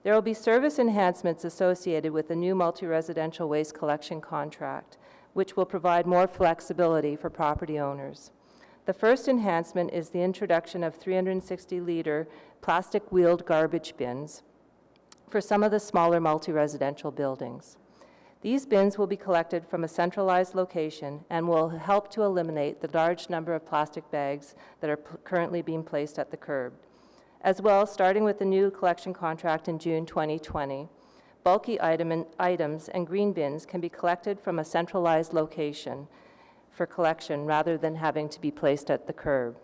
N: There will be service enhancements associated with the new multi-residential waste collection contract, which will provide more flexibility for property owners. The first enhancement is the introduction of 360-liter plastic wheeled garbage bins for some of the smaller multi-residential buildings. These bins will be collected from a centralized location and will help to eliminate the large number of plastic bags that are currently being placed at the curb. As well, starting with the new collection contract in June 2020, bulky items and green bins can be collected from a centralized location for collection rather than having to be placed at the curb.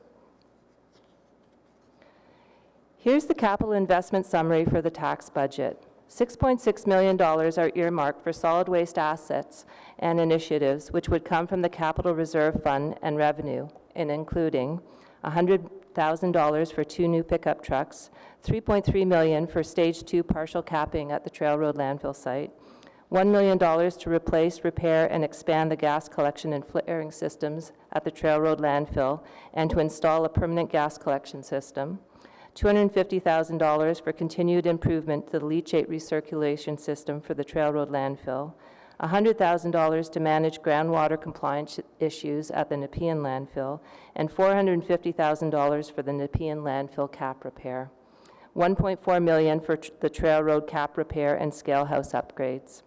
N: Here's the capital investment summary for the tax budget. $6.6 million are earmarked for solid waste assets and initiatives, which would come from the Capital Reserve Fund and revenue, and including $100,000 for 2 new pickup trucks, $3.3 million for Stage 2 partial capping at the Trail Road landfill site, $1 million to replace, repair, and expand the gas collection and flaring systems at the Trail Road landfill, and to install a permanent gas collection system, $250,000 for continued improvement to the leachate recirculation system for the Trail Road landfill, $100,000 to manage groundwater compliance issues at the Nepean landfill, and $450,000 for the Nepean landfill cap repair, $1.4 million for the Trail Road cap repair and scale house upgrades.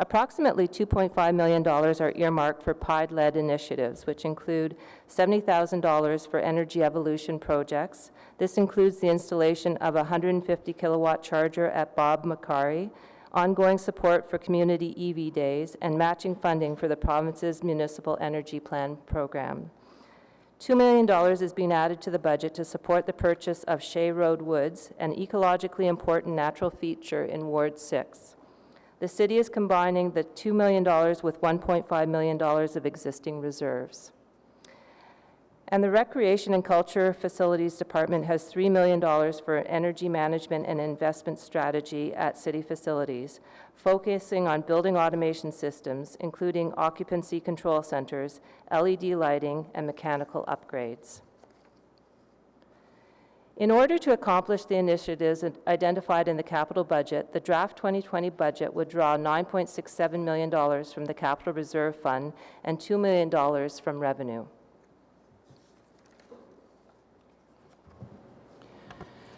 N: Approximately $2.5 million are earmarked for PIDE-led initiatives, which include $70,000 for energy evolution projects. This includes the installation of a 150-kilowatt charger at Bob Macari, ongoing support for community EV days, and matching funding for the province's municipal energy plan program. $2 million is being added to the budget to support the purchase of Shea Road Woods, an ecologically important natural feature in Ward 6. The city is combining the $2 million with $1.5 million of existing reserves. And the Recreation and Culture Facilities Department has $3 million for energy management and investment strategy at city facilities, focusing on building automation systems, including occupancy control centers, LED lighting, and mechanical upgrades. In order to accomplish the initiatives identified in the capital budget, the draft 2020 budget would draw $9.67 million from the Capital Reserve Fund and $2 million from revenue.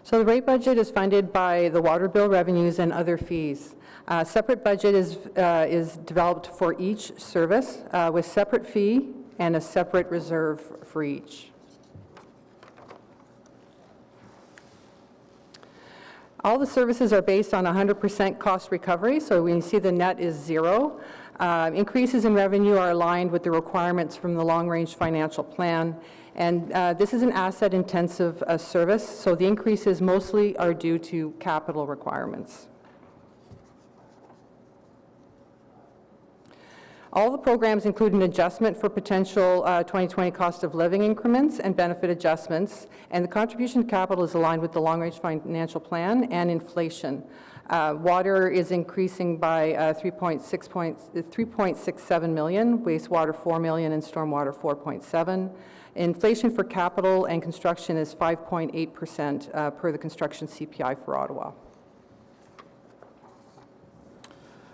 O: So the rate budget is funded by the water bill revenues and other fees. Separate budget is developed for each service with separate fee and a separate reserve for each. All the services are based on 100% cost recovery, so when you see the net is zero. Increases in revenue are aligned with the requirements from the long-range financial plan, and this is an asset-intensive service, so the increases mostly are due to capital requirements. All the programs include an adjustment for potential 2020 cost of living increments and benefit adjustments, and the contribution to capital is aligned with the long-range financial plan and inflation. Water is increasing by 3.67 million, wastewater 4 million, and stormwater 4.7. Inflation for capital and construction is 5.8% per the construction CPI for Ottawa.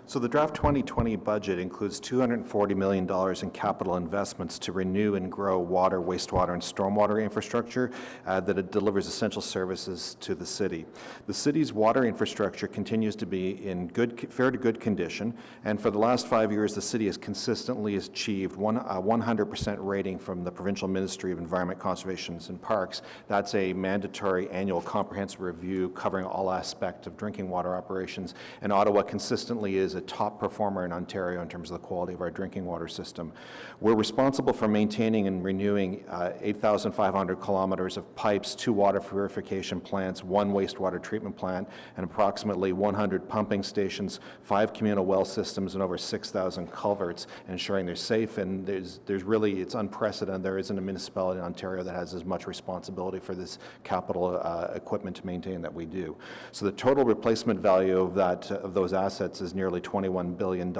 E: So the draft 2020 budget includes $240 million in capital investments to renew and grow water, wastewater, and stormwater infrastructure that it delivers essential services to the city. The city's water infrastructure continues to be in fair to good condition, and for the last 5 years, the city has consistently achieved 100% rating from the Provincial Ministry of Environment, Conservation and Parks. That's a mandatory annual comprehensive review covering all aspects of drinking water operations, and Ottawa consistently is a top performer in Ontario in terms of the quality of our drinking water system. We're responsible for maintaining and renewing 8,500 kilometers of pipes, 2 water purification plants, 1 wastewater treatment plant, and approximately 100 pumping stations, 5 communal well systems, and over 6,000 culverts, ensuring they're safe. And there's really, it's unprecedented. There isn't a municipality in Ontario that has as much responsibility for this capital equipment to maintain that we do. So the total replacement value of those assets is nearly $21 billion,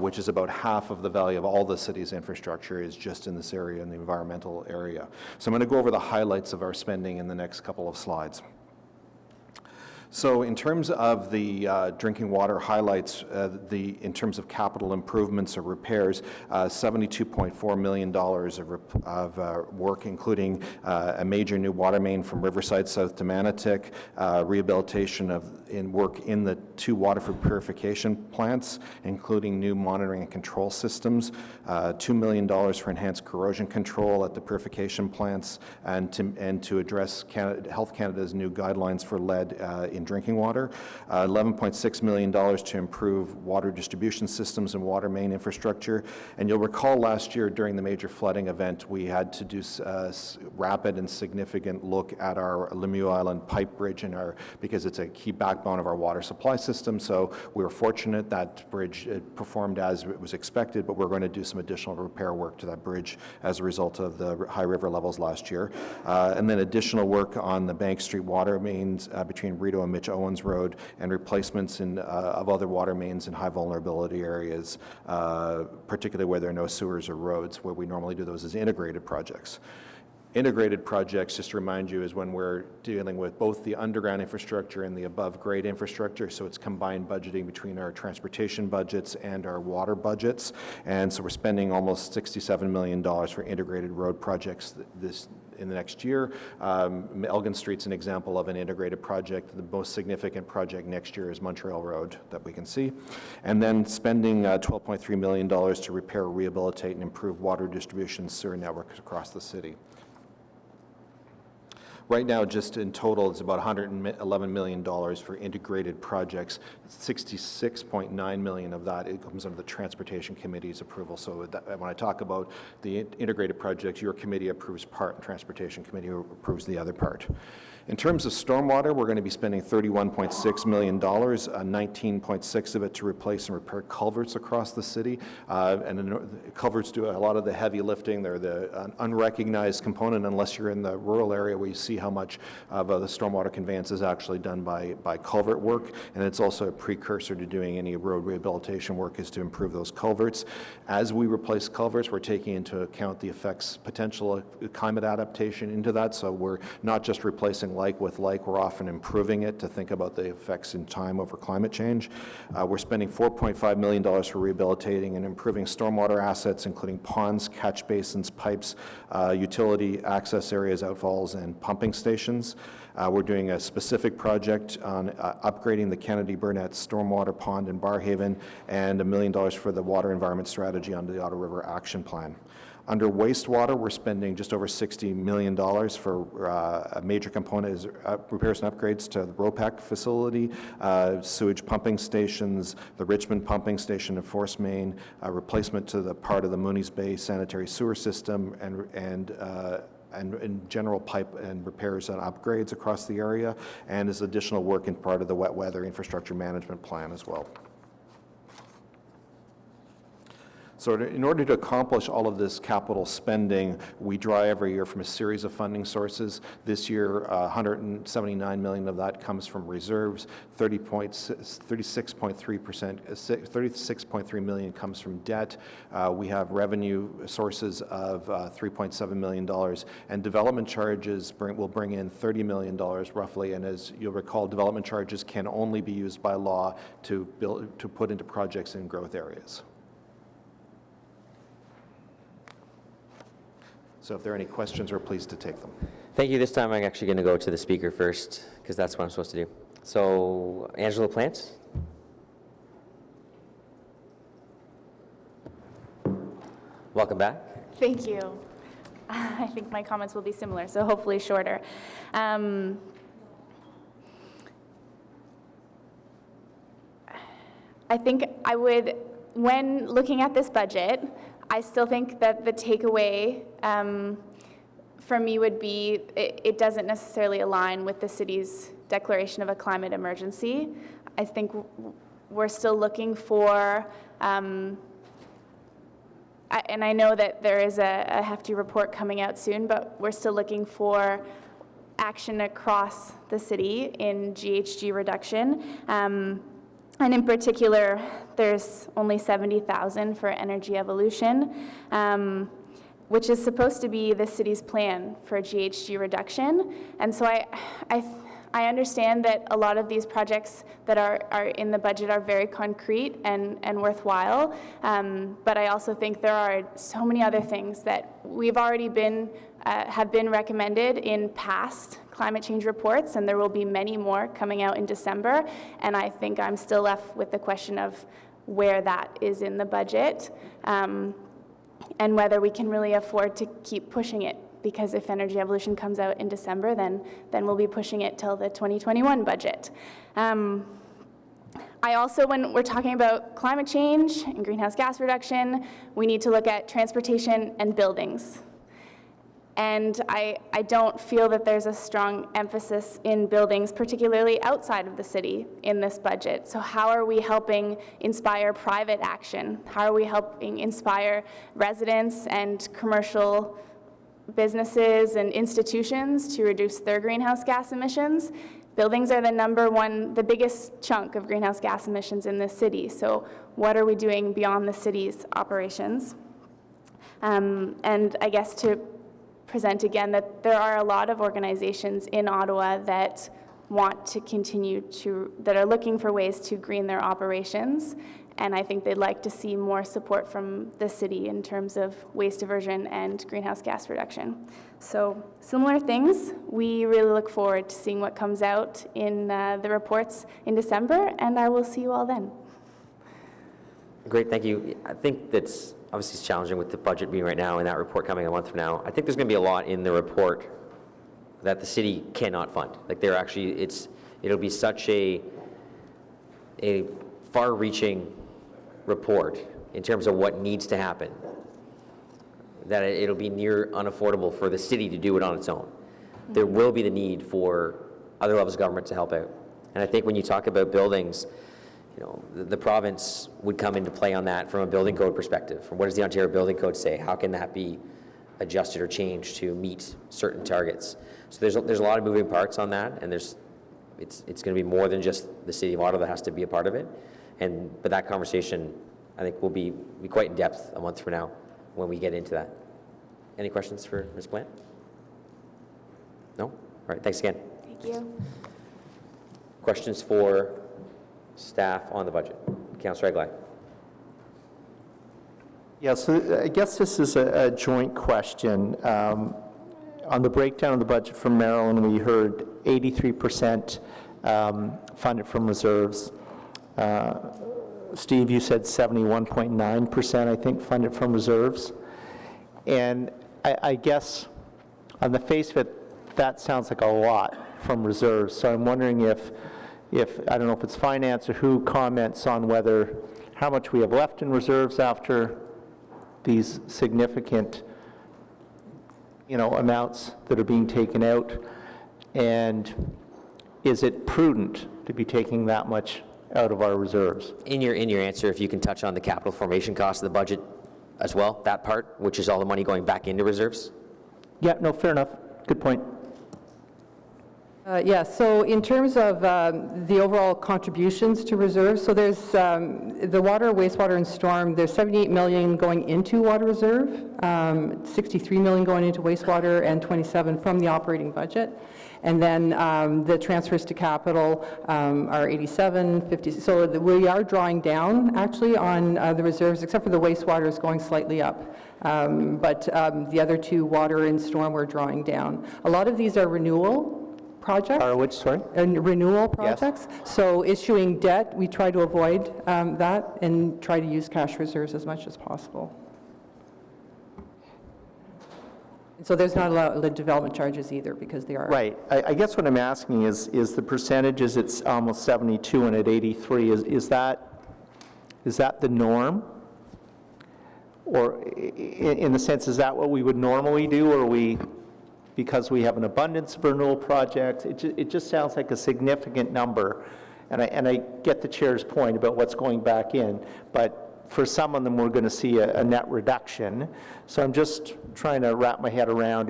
E: which is about half of the value of all the city's infrastructure is just in this area, in the environmental area. So I'm going to go over the highlights of our spending in the next couple of slides. So in terms of the drinking water highlights, in terms of capital improvements or repairs, $72.4 million of work, including a major new water main from Riverside South to Manotick, rehabilitation in work in the 2 water purification plants, including new monitoring and control systems, $2 million for enhanced corrosion control at the purification plants, and to address Health Canada's new guidelines for lead in drinking water, $11.6 million to improve water distribution systems and water main infrastructure. And you'll recall last year during the major flooding event, we had to do a rapid and significant look at our Lemieux Island pipe bridge because it's a key backbone of our water supply system. So we were fortunate that bridge performed as it was expected, but we're going to do some additional repair work to that bridge as a result of the high river levels last year. And then additional work on the Bank Street water mains between Rideau and Mitch Owens Road, and replacements of other water mains in high vulnerability areas, particularly where there are no sewers or roads, where we normally do those as integrated projects. Integrated projects, just to remind you, is when we're dealing with both the underground infrastructure and the above-grade infrastructure, so it's combined budgeting between our transportation budgets and our water budgets, and so we're spending almost $67 million for integrated road projects in the next year. Elgin Street's an example of an integrated project. The most significant project next year is Montreal Road that we can see. And then spending $12.3 million to repair, rehabilitate, and improve water distribution sewer networks across the city. Right now, just in total, it's about $111 million for integrated projects. 66.9 million of that, it comes under the Transportation Committee's approval. So when I talk about the integrated projects, your committee approves part, and Transportation Committee approves the other part. In terms of stormwater, we're going to be spending $31.6 million, 19.6 of it to replace and repair culverts across the city. Culverts do a lot of the heavy lifting. They're the unrecognized component unless you're in the rural area where you see how much of the stormwater conveyance is actually done by culvert work. And it's also a precursor to doing any road rehabilitation work is to improve those culverts. As we replace culverts, we're taking into account the effects, potential climate adaptation into that. So we're not just replacing like with like, we're often improving it to think about the effects in time over climate change. We're spending $4.5 million for rehabilitating and improving stormwater assets, including ponds, catch basins, pipes, utility access areas, outfalls, and pumping stations. We're doing a specific project on upgrading the Kennedy Burnett Stormwater Pond in Barrhaven, and $1 million for the water environment strategy under the Ottawa River Action Plan. Under wastewater, we're spending just over $60 million for a major component is repairs and upgrades to the ROPEC facility, sewage pumping stations, the Richmond pumping station and force main, replacement to the part of the Mooney's Bay sanitary sewer system, and in general pipe and repairs and upgrades across the area, and is additional work in part of the wet weather infrastructure management plan as well. So in order to accomplish all of this capital spending, we draw every year from a series of funding sources. This year, $179 million of that comes from reserves, 36.3 million comes from debt. We have revenue sources of $3.7 million, and development charges will bring in $30 million roughly. And as you'll recall, development charges can only be used by law to put into projects in growth areas. So if there are any questions, we're pleased to take them.
A: Thank you. This time I'm actually going to go to the speaker first, because that's what I'm supposed to do. So, Angela Plante. Welcome back.
M: Thank you. I think my comments will be similar, so hopefully shorter. I think I would, when looking at this budget, I still think that the takeaway for me would be it doesn't necessarily align with the city's declaration of a climate emergency. I think we're still looking for, and I know that there is a hefty report coming out soon, but we're still looking for action across the city in GHG reduction. And in particular, there's only $70,000 for energy evolution, which is supposed to be the city's plan for GHG reduction. And so I understand that a lot of these projects that are in the budget are very concrete and worthwhile, but I also think there are so many other things that we've already have been recommended in past climate change reports, and there will be many more coming out in December, and I think I'm still left with the question of where that is in the budget, and whether we can really afford to keep pushing it, because if energy evolution comes out in December, then we'll be pushing it till the 2021 budget. I also, when we're talking about climate change and greenhouse gas reduction, we need to look at transportation and buildings. And I don't feel that there's a strong emphasis in buildings, particularly outside of the city, in this budget. So how are we helping inspire private action? How are we helping inspire residents and commercial businesses and institutions to reduce their greenhouse gas emissions? Buildings are the biggest chunk of greenhouse gas emissions in this city. So what are we doing beyond the city's operations? And I guess to present again that there are a lot of organizations in Ottawa that want to that are looking for ways to green their operations, and I think they'd like to see more support from the city in terms of waste diversion and greenhouse gas reduction. So similar things. We really look forward to seeing what comes out in the reports in December, and I will see you all then.
A: Great, thank you. I think that's obviously it's challenging with the budget being right now and that report coming a month from now. I think there's going to be a lot in the report that the city cannot fund. Like they're actually, it'll be such a far-reaching report in terms of what needs to happen that it'll be near unaffordable for the city to do it on its own. There will be the need for other levels of government to help out. And I think when you talk about buildings, you know, the province would come into play on that from a building code perspective. From what does the Ontario Building Code say? How can that be adjusted or changed to meet certain targets? So there's a lot of moving parts on that, and it's going to be more than just the City of Ottawa that has to be a part of it. But that conversation, I think, will be quite in depth a month from now when we get into that. Any questions for Ms. Plant? No? All right, thanks again.
M: Thank you.
A: Questions for staff on the budget? Councillor Eglai.
K: Yeah, so I guess this is a joint question. On the breakdown of the budget from Maryland, we heard 83% funded from reserves. Steve, you said 71.9%, I think, funded from reserves. And I guess on the face of it, that sounds like a lot from reserves. So I'm wondering if I don't know if it's finance or who comments on whether how much we have left in reserves after these significant, you know, amounts that are being taken out, and is it prudent to be taking that much out of our reserves?
A: In your answer, if you can touch on the capital formation cost of the budget as well, that part, which is all the money going back into reserves.
K: Yeah, no, fair enough. Good point.
O: Yeah, so in terms of the overall contributions to reserves, so there's the water, wastewater, and storm, there's 78 million going into water reserve, 63 million going into wastewater, and 27 from the operating budget. And then the transfers to capital are 87, 50, so we are drawing down actually on the reserves, except for the wastewater is going slightly up. But the other two, water and storm, we're drawing down. A lot of these are renewal projects.
K: Which, sorry?
O: Renewal projects. Yes. So issuing debt, we try to avoid that and try to use cash reserves as much as possible. So there's not a lot of development charges either because they are.
K: Right. I guess what I'm asking is the percentages, it's almost 72 and at 83, is that the norm? Or in the sense, is that what we would normally do, or we, because we have an abundance of renewal projects, it just sounds like a significant number. And I get the chair's point about what's going back in, but for some of them, we're going to see a net reduction. So I'm just trying to wrap my head around,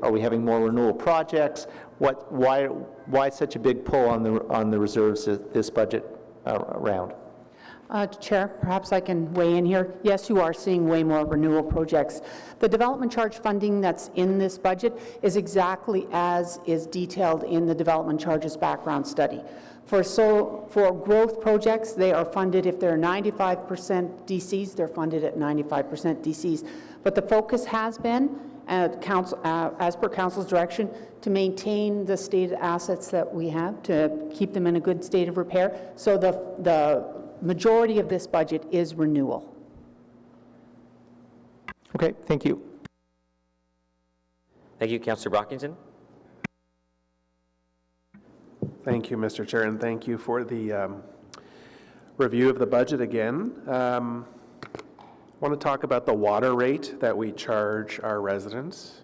K: are we having more renewal projects? Why such a big pull on the reserves this budget round?
P: Chair, perhaps I can weigh in here. Yes, you are seeing way more renewal projects. The development charge funding that's in this budget is exactly as is detailed in the development charges background study. For growth projects, they are funded, if they're 95% DCs, they're funded at 95% DCs. But the focus has been, as per Council's direction, to maintain the state assets that we have, to keep them in a good state of repair. So the majority of this budget is renewal.
K: Okay, thank you.
A: Thank you, Councillor Brockington.
I: Thank you, Mr. Chair, and thank you for the review of the budget again. I want to talk about the water rate that we charge our residents,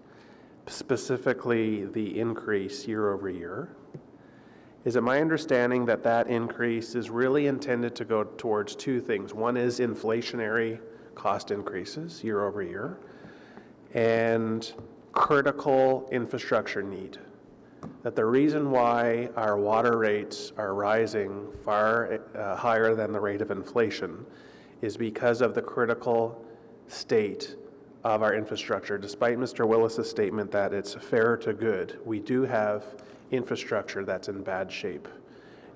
I: specifically the increase year over year. Is it my understanding that that increase is really intended to go towards two things? One is inflationary cost increases year over year, and critical infrastructure need. That the reason why our water rates are rising far higher than the rate of inflation is because of the critical state of our infrastructure. Despite Mr. Willis's statement that it's fair to good, we do have infrastructure that's in bad shape.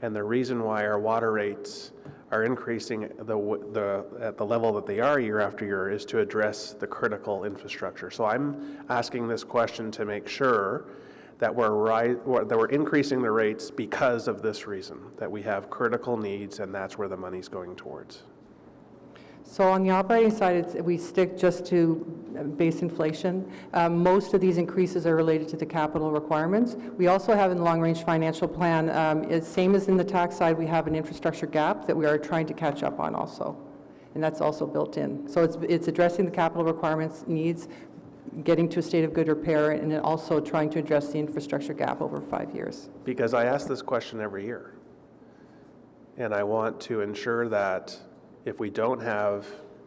I: And the reason why our water rates are increasing at the level that they are year after year is to address the critical infrastructure. So I'm asking this question to make sure that we're increasing the rates because of this reason, that we have critical needs and that's where the money's going towards.
O: So on the operating side, we stick just to base inflation. Most of these increases are related to the capital requirements. We also have in the long-range financial plan, same as in the tax side, we have an infrastructure gap that we are trying to catch up on also. And that's also built in. So it's addressing the capital requirements needs, getting to a state of good repair, and then also trying to address the infrastructure gap over 5 years.
I: Because I ask this question every year. And I want to ensure that if we don't have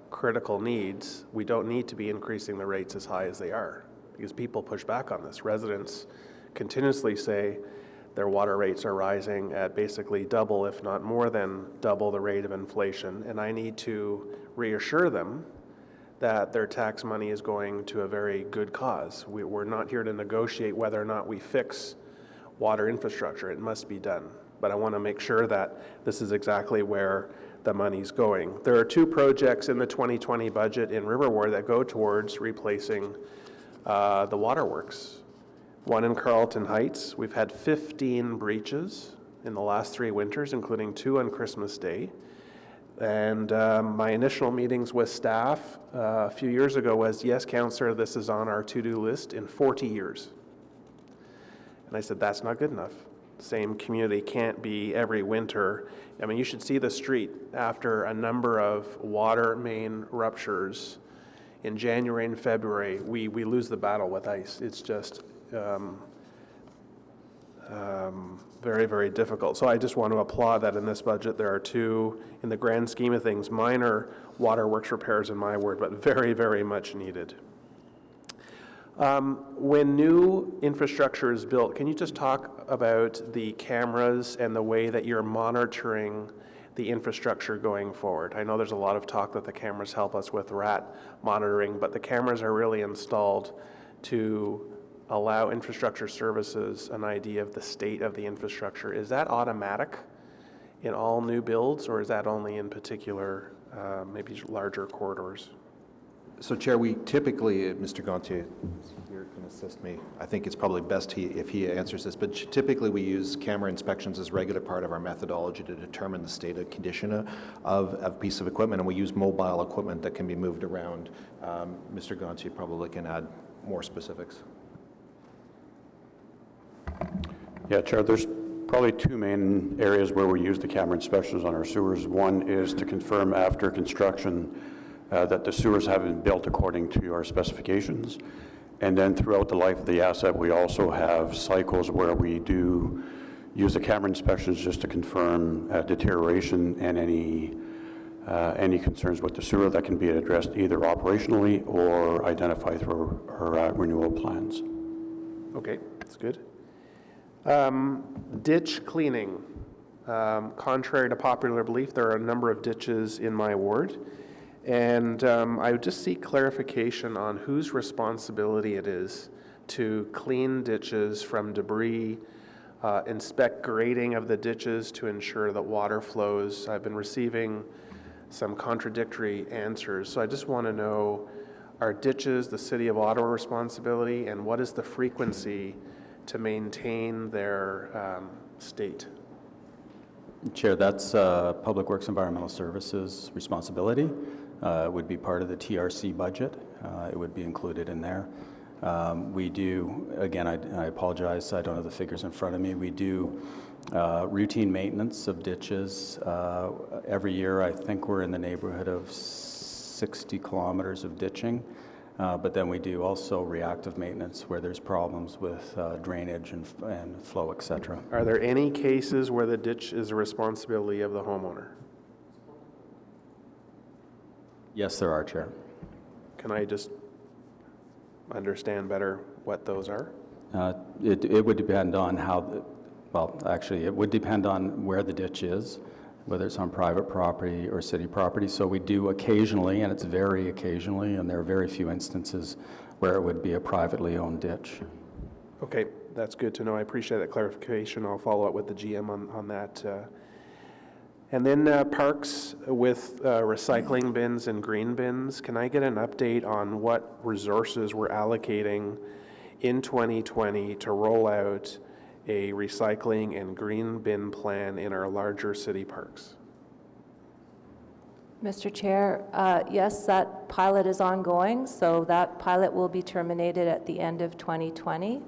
I: critical needs, we don't need to be increasing the rates as high as they are, because people push back on this. Residents continuously say their water rates are rising at basically double, if not more than double the rate of inflation, and I need to reassure them that their tax money is going to a very good cause. We're not here to negotiate whether or not we fix water infrastructure. It must be done. But I want to make sure that this is exactly where the money's going. There are 2 projects in the 2020 budget in River Ward that go towards replacing the waterworks. One in Carlton Heights. We've had 15 breaches in the last 3 winters, including 2 on Christmas Day. And my initial meetings with staff a few years ago was, yes, Councillor, this is on our to-do list in 40 years. And I said, that's not good enough. Same community can't be every winter. I mean, you should see the street after a number of water main ruptures in January and February. We lose the battle with ice. It's just very, very difficult. So I just want to applaud that in this budget there are 2, in the grand scheme of things, minor waterworks repairs in my ward, but very, very much needed. When new infrastructure is built, can you just talk about the cameras and the way that you're monitoring the infrastructure going forward? I know there's a lot of talk that the cameras help us with rat monitoring, but the cameras are really installed to allow infrastructure services an idea of the state of the infrastructure. Is that automatic in all new builds, or is that only in particular, maybe larger corridors?
E: So, Chair, we typically, Mr. Gontier here can assist me. I think it's probably best if he answers this, but typically we use camera inspections as a regular part of our methodology to determine the state of condition of a piece of equipment, and we use mobile equipment that can be moved around. Mr. Gontier probably can add more specifics.
F: Yeah, Chair, there's probably 2 main areas where we use the camera inspections on our sewers. One is to confirm after construction that the sewers have been built according to our specifications. And then throughout the life of the asset, we also have cycles where we do use the camera inspections just to confirm deterioration and any concerns with the sewer that can be addressed either operationally or identified through our renewal plans.
I: Okay, that's good. Ditch cleaning. Contrary to popular belief, there are a number of ditches in my ward. And I would just seek clarification on whose responsibility it is to clean ditches from debris, inspect grading of the ditches to ensure that water flows. I've been receiving some contradictory answers. So I just want to know, are ditches the City of Ottawa responsibility, and what is the frequency to maintain their state?
F: Chair, that's Public Works Environmental Services responsibility. It would be part of the TRC budget. It would be included in there. We do, again, I apologize, I don't have the figures in front of me. We do routine maintenance of ditches. Every year, I think we're in the neighborhood of 60 kilometers of ditching. But then we do also reactive maintenance where there's problems with drainage and flow, et cetera.
I: Are there any cases where the ditch is a responsibility of the homeowner?
F: Yes, there are, Chair.
I: Can I just understand better what those are?
F: It would depend on how, well, actually, it would depend on where the ditch is, whether it's on private property or city property. So we do occasionally, and it's very occasionally, and there are very few instances where it would be a privately owned ditch.
I: Okay, that's good to know. I appreciate that clarification. I'll follow up with the GM on that. And then parks with recycling bins and green bins. Can I get an update on what resources we're allocating in 2020 to roll out a recycling and green bin plan in our larger city parks?
N: Mr. Chair, yes, that pilot is ongoing, so that pilot will be terminated at the end of 2020.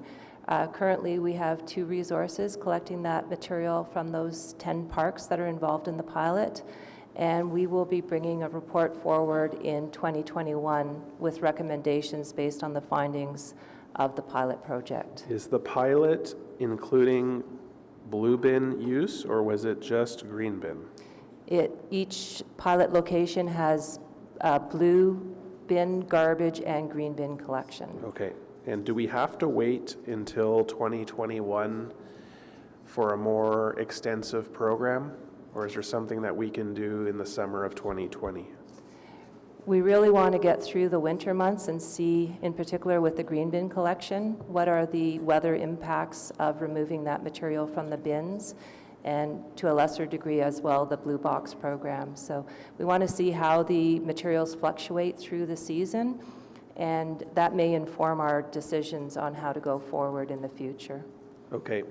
N: Currently, we have 2 resources collecting that material from those 10 parks that are involved in the pilot, and we will be bringing a report forward in 2021 with recommendations based on the findings of the pilot project.
I: Is the pilot including blue bin use, or was it just green bin?
N: Each pilot location has blue bin, garbage, and green bin collection.
I: Okay. And do we have to wait until 2021 for a more extensive program? Or is there something that we can do in the summer of 2020?
N: We really want to get through the winter months and see, in particular with the green bin collection, what are the weather impacts of removing that material from the bins, and to a lesser degree as well, the Blue Box program. So we want to see how the materials fluctuate through the season, and that may inform our decisions on how to go forward in the future.
I: Okay.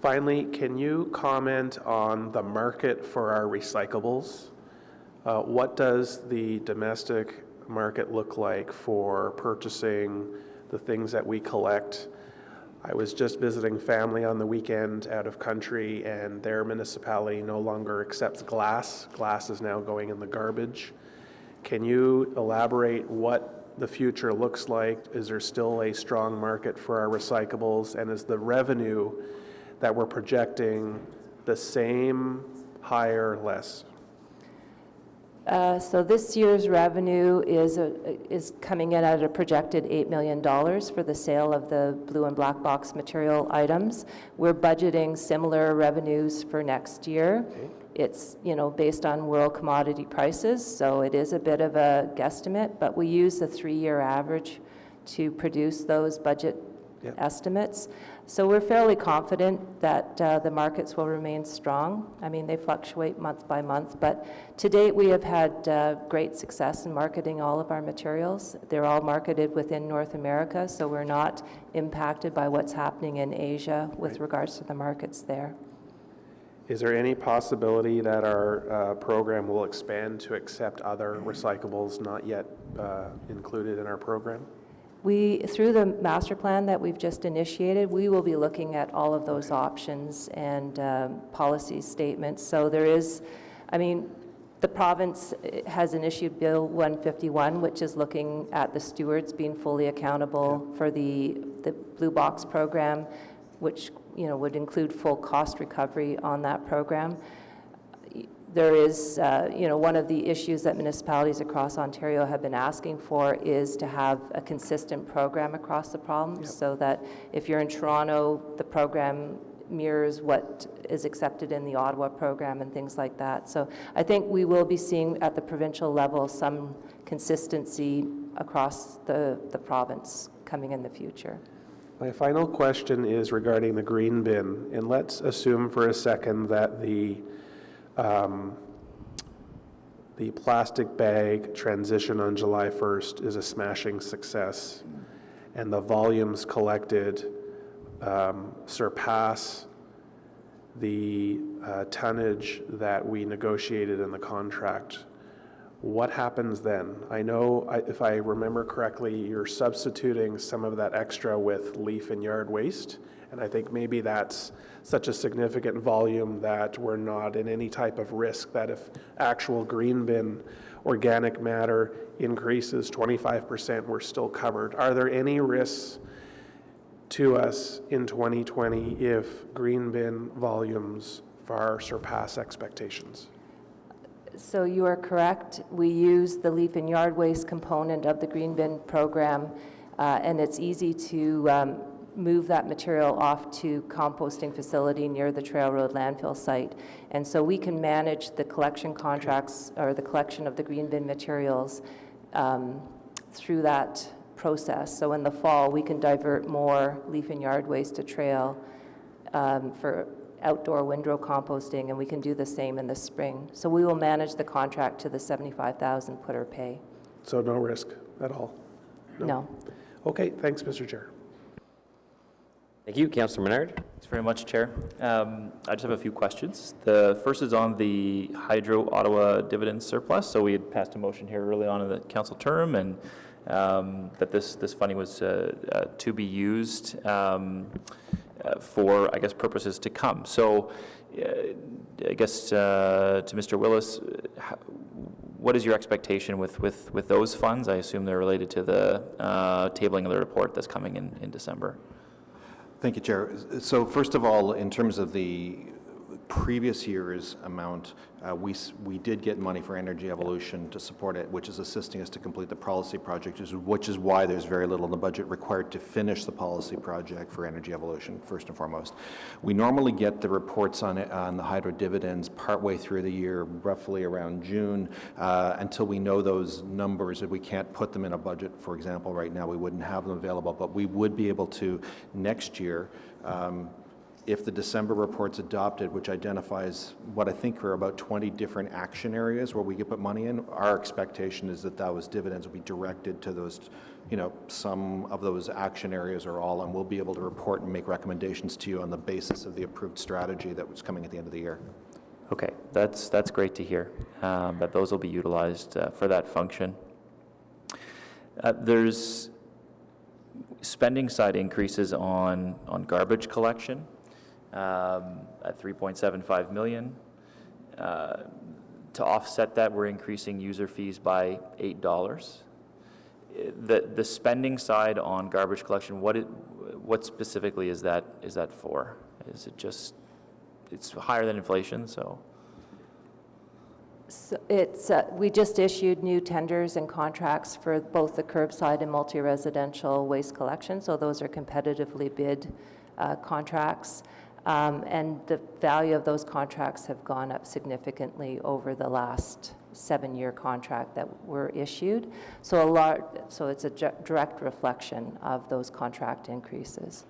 I: Finally, can you comment on the market for our recyclables? What does the domestic market look like for purchasing the things that we collect? I was just visiting family on the weekend out of country, and their municipality no longer accepts glass. Glass is now going in the garbage. Can you elaborate what the future looks like? Is there still a strong market for our recyclables? And is the revenue that we're projecting the same, higher, less?
N: So this year's revenue is coming in at a projected $8 million for the sale of the blue and black box material items. We're budgeting similar revenues for next year.
I: Okay.
N: It's, based on world commodity prices, so it is a bit of a guesstimate, but we use the 3-year average to produce those budget estimates. So we're fairly confident that the markets will remain strong. I mean, they fluctuate month by month, but to date we have had great success in marketing all of our materials. They're all marketed within North America, so we're not impacted by what's happening in Asia with regards to the markets there.
I: Is there any possibility that our program will expand to accept other recyclables not yet included in our program?
N: Through the master plan that we've just initiated, we will be looking at all of those options and policy statements. So there is, the province has an issued Bill 151, which is looking at the stewards being fully accountable for the Blue Box program, which would include full cost recovery on that program. There is, one of the issues that municipalities across Ontario have been asking for is to have a consistent program across the province, so that if you're in Toronto, the program mirrors what is accepted in the Ottawa program and things like that. So I think we will be seeing at the provincial level some consistency across the province coming in the future.
I: My final question is regarding the green bin, and let's assume for a second that the plastic bag transition on July 1st is a smashing success, and the volumes collected surpass the tonnage that we negotiated in the contract. What happens then? I know, if I remember correctly, you're substituting some of that extra with leaf and yard waste, and I think maybe that's such a significant volume that we're not in any type of risk that if actual green bin organic matter increases 25%, we're still covered. Are there any risks to us in 2020 if green bin volumes far surpass expectations?
N: So you are correct. We use the leaf and yard waste component of the green bin program, and it's easy to move that material off to composting facility near the Trail Road landfill site. And so we can manage the collection contracts or the collection of the green bin materials through that process. So in the fall, we can divert more leaf and yard waste to trail for outdoor windrow composting, and we can do the same in the spring. So we will manage the contract to the 75,000 put or pay.
I: So no risk at all?
N: No.
I: Okay, thanks, Mr. Chair.
A: Thank you. Councillor Menard.
H: Thanks very much, Chair. I just have a few questions. The first is on the Hydro Ottawa dividend surplus. So we had passed a motion here early on in the council term, and that this funding was to be used for, I guess, purposes to come. So I guess to Mr. Willis, what is your expectation with those funds? I assume they're related to the tabling of the report that's coming in December.
E: Thank you, Chair. So first of all, in terms of the previous year's amount, we did get money for Energy Evolution to support it, which is assisting us to complete the policy project, which is why there's very little in the budget required to finish the policy project for Energy Evolution, first and foremost. We normally get the reports on the hydro dividends partway through the year, roughly around June, until we know those numbers. If we can't put them in a budget, for example, right now, we wouldn't have them available, but we would be able to next year. If the December report's adopted, which identifies what I think are about 20 different action areas where we could put money in, our expectation is that those dividends will be directed to those, some of those action areas or all, and we'll be able to report and make recommendations to you on the basis of the approved strategy that was coming at the end of the year.
H: Okay, that's great to hear, that those will be utilized for that function. There's spending side increases on garbage collection. At 3.75 million. To offset that, we're increasing user fees by $8. The spending side on garbage collection, what specifically is that for? Is it just, it's higher than inflation, so?
N: So it's, we just issued new tenders and contracts for both the curbside and multi-residential waste collection, so those are competitively bid contracts. And the value of those contracts have gone up significantly over the last 7-year contract that were issued. So it's a direct reflection of those contract increases.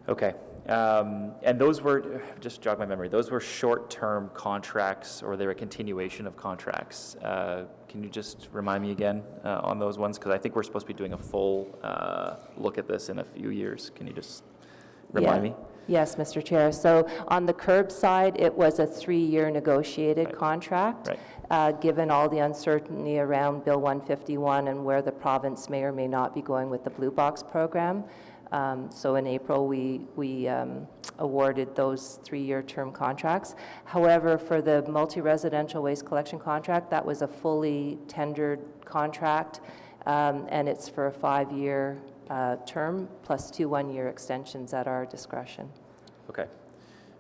H: Okay. And those were, just jog my memory, those were short-term contracts, or they were a continuation of contracts. Can you just remind me again on those ones? Because I think we're supposed to be doing a full look at this in a few years. Can you just remind me?
N: Yes, Mr. Chair. So on the curb side, it was a 3-year negotiated contract.
H: Right.
N: Given all the uncertainty around Bill 151 and where the province may or may not be going with the Blue Box program. So in April, we awarded those 3-year term contracts. However, for the multi-residential waste collection contract, that was a fully tendered contract, and it's for a 5-year term plus 2 1-year extensions at our discretion.
H: Okay.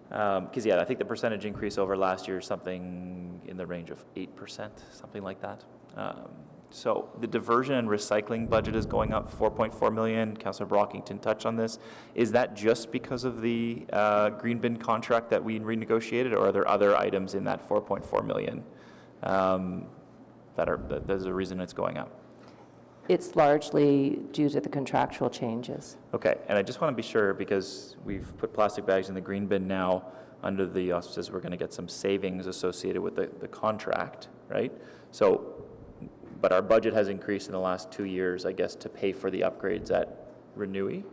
H: Because, yeah, I think the percentage increase over last year is something in the range of 8%, something like that. So the diversion and recycling budget is going up $4.4 million. Councillor Brockington touched on this. Is that just because of the green bin contract that we renegotiated, or are there other items in that $4.4 million there's a reason it's going up?
N: It's largely due to the contractual changes.
H: Okay, and I just want to be sure, because we've put plastic bags in the green bin now, under the auspices we're going to get some savings associated with the contract, right? So, but our budget has increased in the last 2 years, I guess, to pay for the upgrades at Renewy?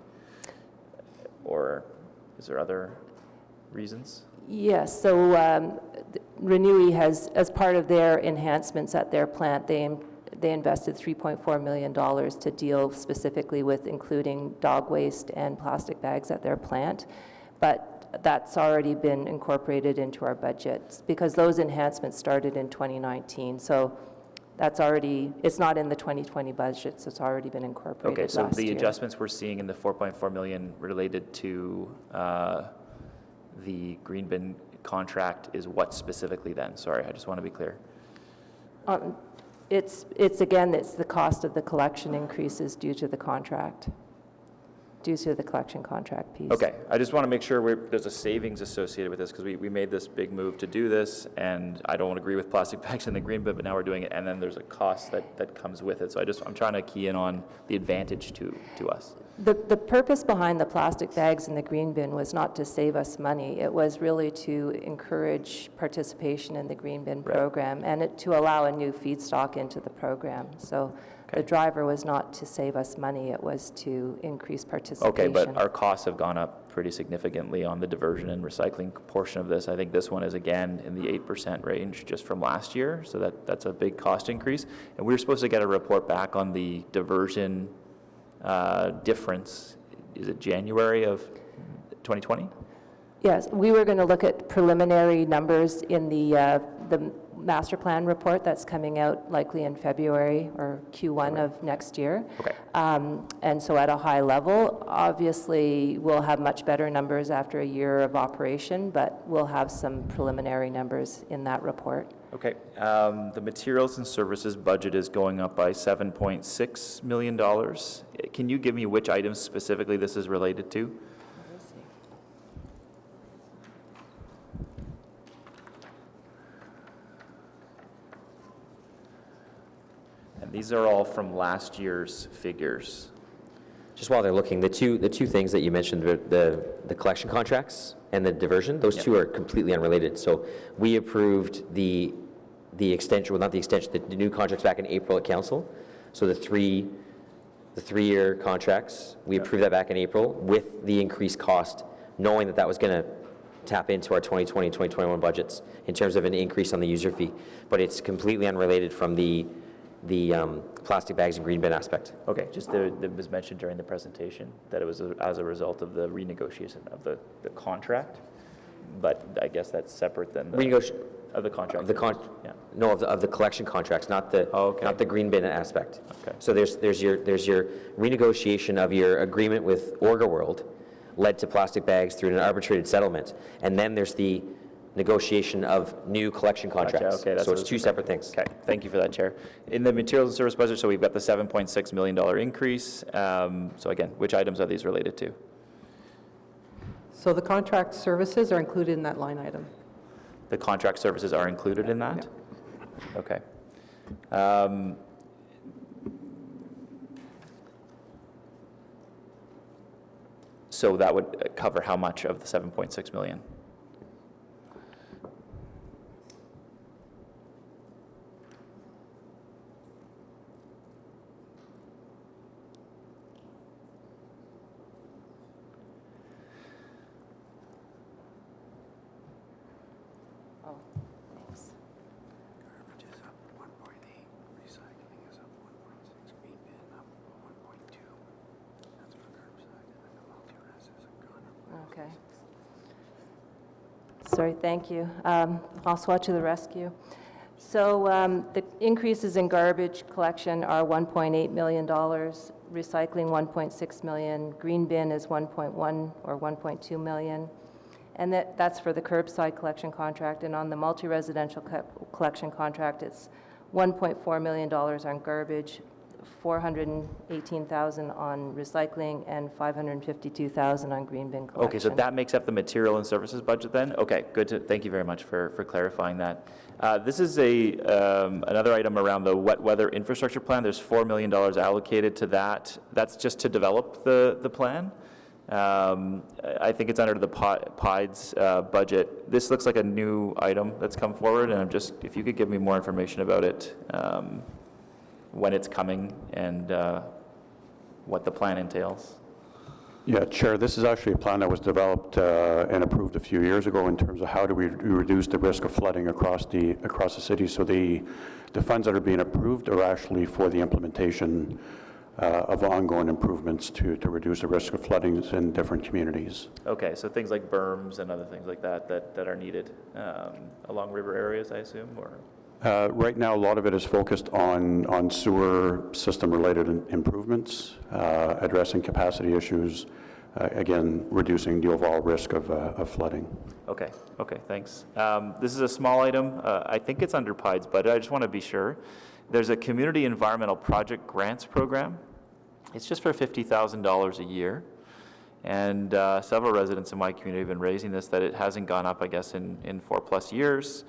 H: Or is there other reasons?
N: Yes, so Renewy has, as part of their enhancements at their plant, they invested $3.4 million to deal specifically with including dog waste and plastic bags at their plant. But that's already been incorporated into our budget because those enhancements started in 2019. So that's already, it's not in the 2020 budget, so it's already been incorporated
H: Okay, so
N: last
H: the
N: year.
H: adjustments we're seeing in the $4.4 million related to the green bin contract is what specifically then? Sorry, I just want to be clear.
N: It's the cost of the collection increases due to the contract. due to the collection contract piece.
H: Okay, I just want to make sure there's a savings associated with this, because we made this big move to do this, and I don't agree with plastic bags in the green bin, but now we're doing it, and then there's a cost that comes with it. So I'm trying to key in on the advantage to us.
N: The purpose behind the plastic bags in the green bin was not to save us money. It was really to encourage participation in the green bin program and to allow a new feedstock into the program. So the driver was not to save us money, it was to increase participation.
H: Okay, but our costs have gone up pretty significantly on the diversion and recycling portion of this. I think this one is again in the 8% range just from last year, so that's a big cost increase. And we were supposed to get a report back on the diversion difference. Is it January of 2020?
N: Yes, we were going to look at preliminary numbers in the master plan report that's coming out likely in February or Q1 of next year.
H: Okay.
N: And so at a high level, obviously, we'll have much better numbers after a year of operation, but we'll have some preliminary numbers in that report.
H: Okay. The materials and services budget is going up by $7.6 million. Can you give me which items specifically this is related to? And these are all from last year's figures.
A: Just while they're looking, the two things that you mentioned, the collection contracts and the diversion, those two are completely unrelated. So we approved the extension, well, not the extension, the new contracts back in April at council. So the three-year contracts, we approved that back in April with the increased cost, knowing that that was going to tap into our 2020 and 2021 budgets in terms of an increase on the user fee. But it's completely unrelated from the plastic bags and green bin aspect.
H: Okay, just it was mentioned during the presentation that it was as a result of the renegotiation of the contract, but I guess that's separate than the of the contract.
A: No, of the collection contracts, not the green bin aspect.
H: Okay.
A: So there's your renegotiation of your agreement with Orga World led to plastic bags through an arbitrated settlement, and then there's the negotiation of new collection contracts.
H: Gotcha. Okay,
A: so it's two separate things.
H: Okay, thank you for that, Chair. In the materials and service budget, so we've got the $7.6 million increase. So again, which items are these related to?
O: So the contract services are included in that line item.
H: The contract services are included in that?
O: Yeah.
H: Okay. So that would cover how much of the 7.6 million?
N: Okay. Sorry, thank you. François to the rescue. So the increases in garbage collection are $1.8 million, recycling $1.6 million, green bin is 1.1 or 1.2 million, and that's for the curbside collection contract. And on the multi-residential collection contract, it's $1.4 million on garbage, $418,000 on recycling, and $552,000 on green bin collection.
H: Okay, so that makes up the material and services budget then? Okay, good. Thank you very much for clarifying that. This is another item around the wet weather infrastructure plan. There's $4 million allocated to that. That's just to develop the plan. I think it's under the PIDES budget. This looks like a new item that's come forward, and if you could give me more information about it, when it's coming, and what the plan entails.
Q: Yeah, Chair, this is actually a plan that was developed and approved a few years ago in terms of how do we reduce the risk of flooding across the city. So the funds that are being approved are actually for the implementation of ongoing improvements to reduce the risk of flooding in different communities.
H: Okay, so things like berms and other things like that are needed along river areas, I assume, or?
Q: Right now, a lot of it is focused on sewer system-related improvements, addressing capacity issues, again, reducing the overall risk of flooding.
H: Okay, thanks. This is a small item. I think it's under PIDES, but I just want to be sure. There's a Community Environmental Project Grants Program. It's just for $50,000 a year. And several residents in my community have been raising this, that it hasn't gone up, I guess, in 4+ years.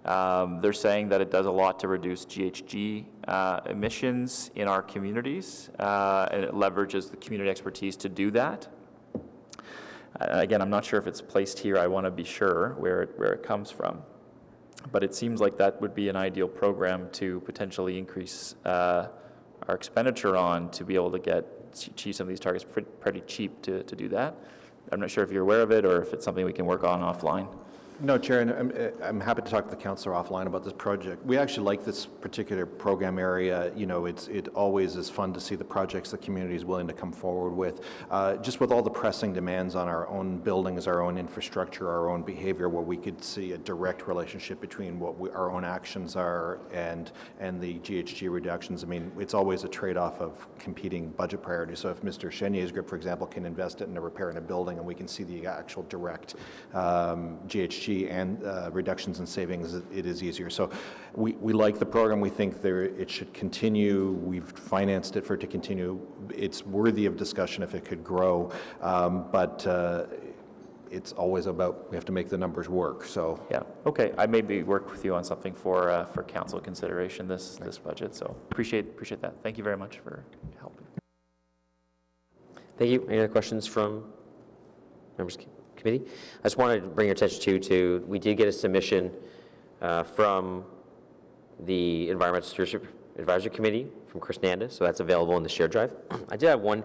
H: They're saying that it does a lot to reduce GHG emissions in our communities, and it leverages the community expertise to do that. Again, I'm not sure if it's placed here. I want to be sure where it comes from. But it seems like that would be an ideal program to potentially increase our expenditure on, to be able to achieve some of these targets pretty cheap to do that. I'm not sure if you're aware of it or if it's something we can work on offline.
E: No, Chair, and I'm happy to talk to the councillor offline about this project. We actually like this particular program area. You know, it always is fun to see the projects the community is willing to come forward with. Just with all the pressing demands on our own buildings, our own infrastructure, our own behavior, where we could see a direct relationship between what our own actions are and the GHG reductions. I mean, it's always a trade-off of competing budget priorities. So if Mr. Chenier's group, for example, can invest it in a repair in a building and we can see the actual direct GHG and reductions in savings, it is easier. So we like the program. We think it should continue. We've financed it for it to continue. It's worthy of discussion if it could grow, but it's always about, we have to make the numbers work. So
H: yeah, okay. I maybe work with you on something for council consideration this budget. So appreciate that. Thank you very much for helping.
A: Thank you. Any other questions from members of the committee? I just wanted to bring your attention to we did get a submission from the Environmental Stewardship Advisory Committee from Chris Nanda, so that's available in the shared drive. I did have one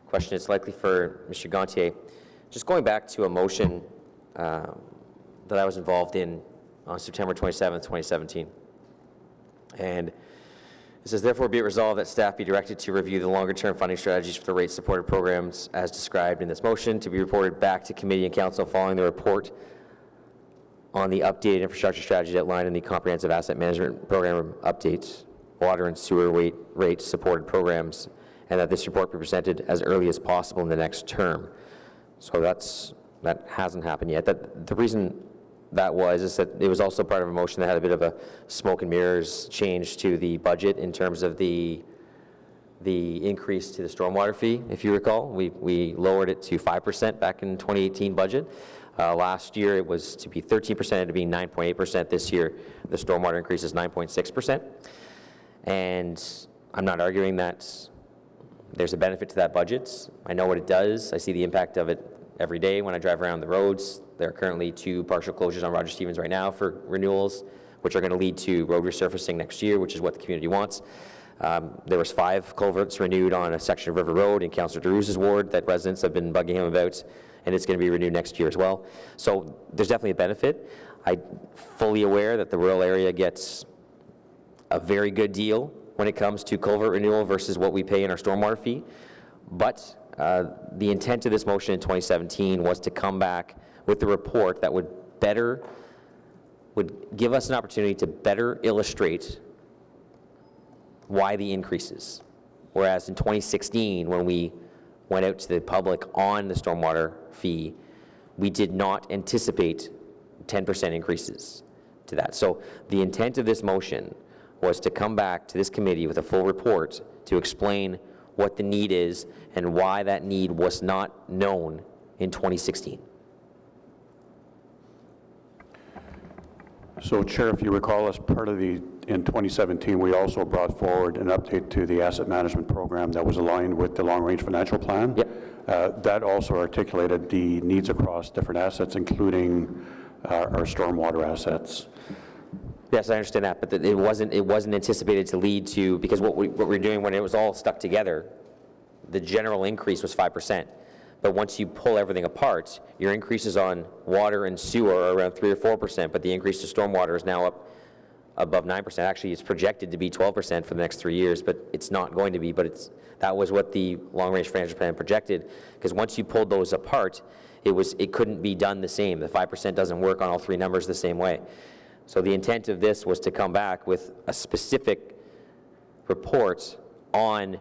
A: question. It's likely for Mr. Gantier. Just going back to a motion that I was involved in on September 27th, 2017. And it says, therefore, be it resolved that staff be directed to review the longer-term funding strategies for the rate-supported programs as described in this motion, to be reported back to committee and council following the report on the updated infrastructure strategy outlined in the comprehensive asset management program updates, water and sewer rate-supported programs, and that this report be presented as early as possible in the next term. So that hasn't happened yet. The reason that is that it was also part of a motion that had a bit of a smoke and mirrors change to the budget in terms of the increase to the stormwater fee. If you recall, we lowered it to 5% back in 2018 budget. Last year it was to be 13%, to be 9.8%. This year the stormwater increase is 9.6%. And I'm not arguing that there's a benefit to that budget. I know what it does. I see the impact of it every day when I drive around the roads. There are currently 2 partial closures on Roger Stevens right now for renewals, which are going to lead to road resurfacing next year, which is what the community wants. There was 5 culverts renewed on a section of River Road in Councillor DeRuse's ward that residents have been bugging him about, and it's going to be renewed next year as well. So there's definitely a benefit. I'm fully aware that the rural area gets a very good deal when it comes to culvert renewal versus what we pay in our stormwater fee. But the intent of this motion in 2017 was to come back with the report that would give us an opportunity to better illustrate why the increases. Whereas in 2016, when we went out to the public on the stormwater fee, we did not anticipate 10% increases to that. So the intent of this motion was to come back to this committee with a full report to explain what the need is and why that need was not known in 2016.
Q: So, Chair, if you recall, as part of in 2017, we also brought forward an update to the asset management program that was aligned with the long-range financial plan.
A: Yep.
Q: That also articulated the needs across different assets, including our stormwater assets.
A: Yes, I understand that, but it wasn't anticipated to lead to, because what we're doing when it was all stuck together, the general increase was 5%. But once you pull everything apart, your increases on water and sewer are around 3 or 4%, but the increase to stormwater is now up above 9%. Actually, it's projected to be 12% for the next 3 years, but it's not going to be. But that was what the long-range financial plan projected, because once you pulled those apart, it couldn't be done the same. The 5% doesn't work on all 3 numbers the same way. So the intent of this was to come back with a specific report on,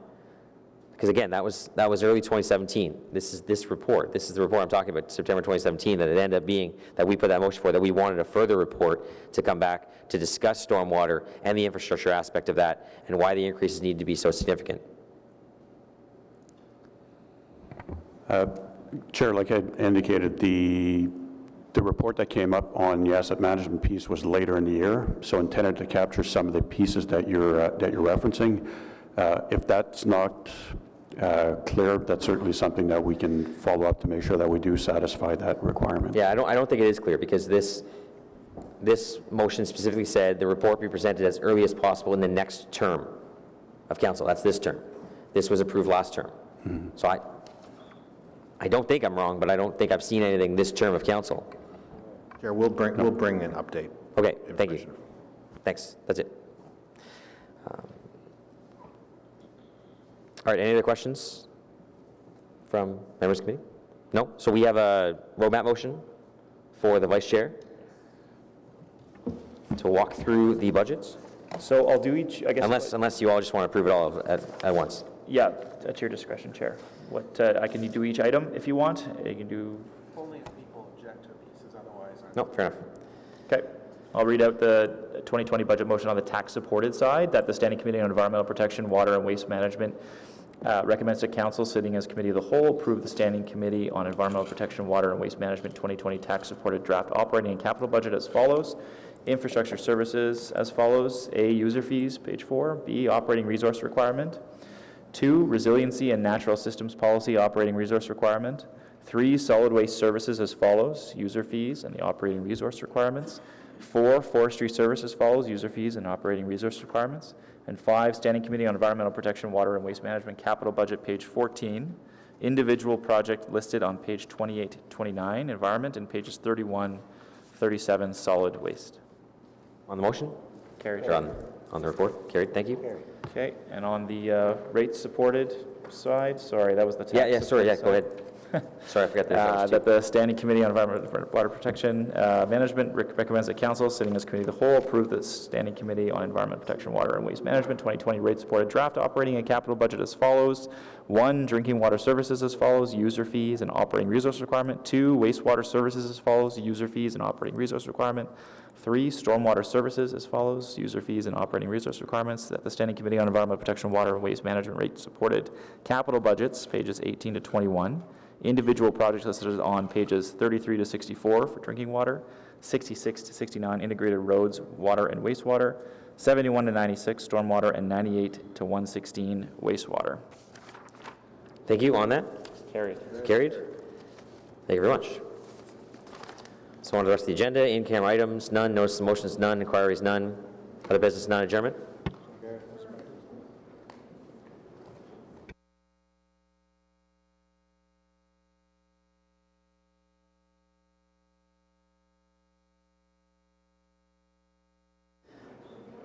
A: because again, that was early 2017. This is the report I'm talking about, September 2017, that it ended up being that we put that motion for, that we wanted a further report to come back to discuss stormwater and the infrastructure aspect of that and why the increases need to be so significant.
Q: Chair, like I indicated, the report that came up on the asset management piece was later in the year, so intended to capture some of the pieces that you're referencing. If that's not clear, that's certainly something that we can follow up to make sure that we do satisfy that requirement.
A: Yeah, I don't think it is clear, because this motion specifically said the report be presented as early as possible in the next term of council. That's this term. This was approved last term. So I don't think I'm wrong, but I don't think I've seen anything this term of council.
E: Chair, we'll bring an update.
A: Okay, thank you. Thanks, that's it. All right, any other questions from members of the committee? No? So we have a roadmap motion for the vice chair to walk through the budgets,
H: So I'll do each, I guess.
A: unless you all just want to approve it all at once.
H: Yeah, at your discretion, Chair. What, I can do each item if you want. You can do.
I: Only if people object to pieces, otherwise.
A: No, fair enough.
H: Okay. I'll read out the 2020 budget motion on the tax-supported side, that the Standing Committee on Environmental Protection, Water and Waste Management recommends that Council, sitting as Committee of the Whole, approve the Standing Committee on Environmental Protection, Water and Waste Management 2020 tax-supported draft operating and capital budget as follows. Infrastructure services as follows. A, user fees, page 4. B, operating resource requirement. 2, resiliency and natural systems policy operating resource requirement. 3, solid waste services as follows. User fees and the operating resource requirements. 4, forestry service as follows. User fees and operating resource requirements. And 5, Standing Committee on Environmental Protection, Water and Waste Management capital budget, page 14. Individual project listed on page 28, 29, environment, and pages 31, 37, solid waste.
A: On the motion?
H: Carried.
A: Or on the report? Carried, thank you.
H: Okay, and on the rates supported side, sorry, that was the tax.
A: Yeah, sorry, yeah,
H: supported
A: go
H: side.
A: ahead. Sorry, I forgot that.
H: That the Standing Committee on Environmental Water Protection Management recommends that Council, sitting as Committee of the Whole, approve the Standing Committee on Environmental Protection, Water and Waste Management 2020 rate supported draft operating and capital budget as follows. 1, drinking water services as follows, user fees and operating resource requirement. 2, wastewater services as follows, user fees and operating resource requirement. 3, stormwater services as follows, user fees and operating resource requirements, that the Standing Committee on Environmental Protection, Water and Waste Management rate supported capital budgets, pages 18 to 21. Individual projects listed on pages 33 to 64 for drinking water, 66 to 69 integrated roads, water and wastewater, 71 to 96 stormwater, and 98 to 116 wastewater.
A: Thank you. On that?
H: Carried.
A: Carried. Thank you very much. So on to the rest of the agenda, in-camera items, none. Notice of motions, none. Inquiries, none. Other business, none. Adjournment.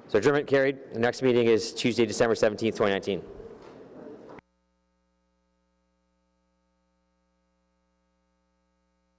A: So adjournment carried. The next meeting is Tuesday, December 17th, 2019.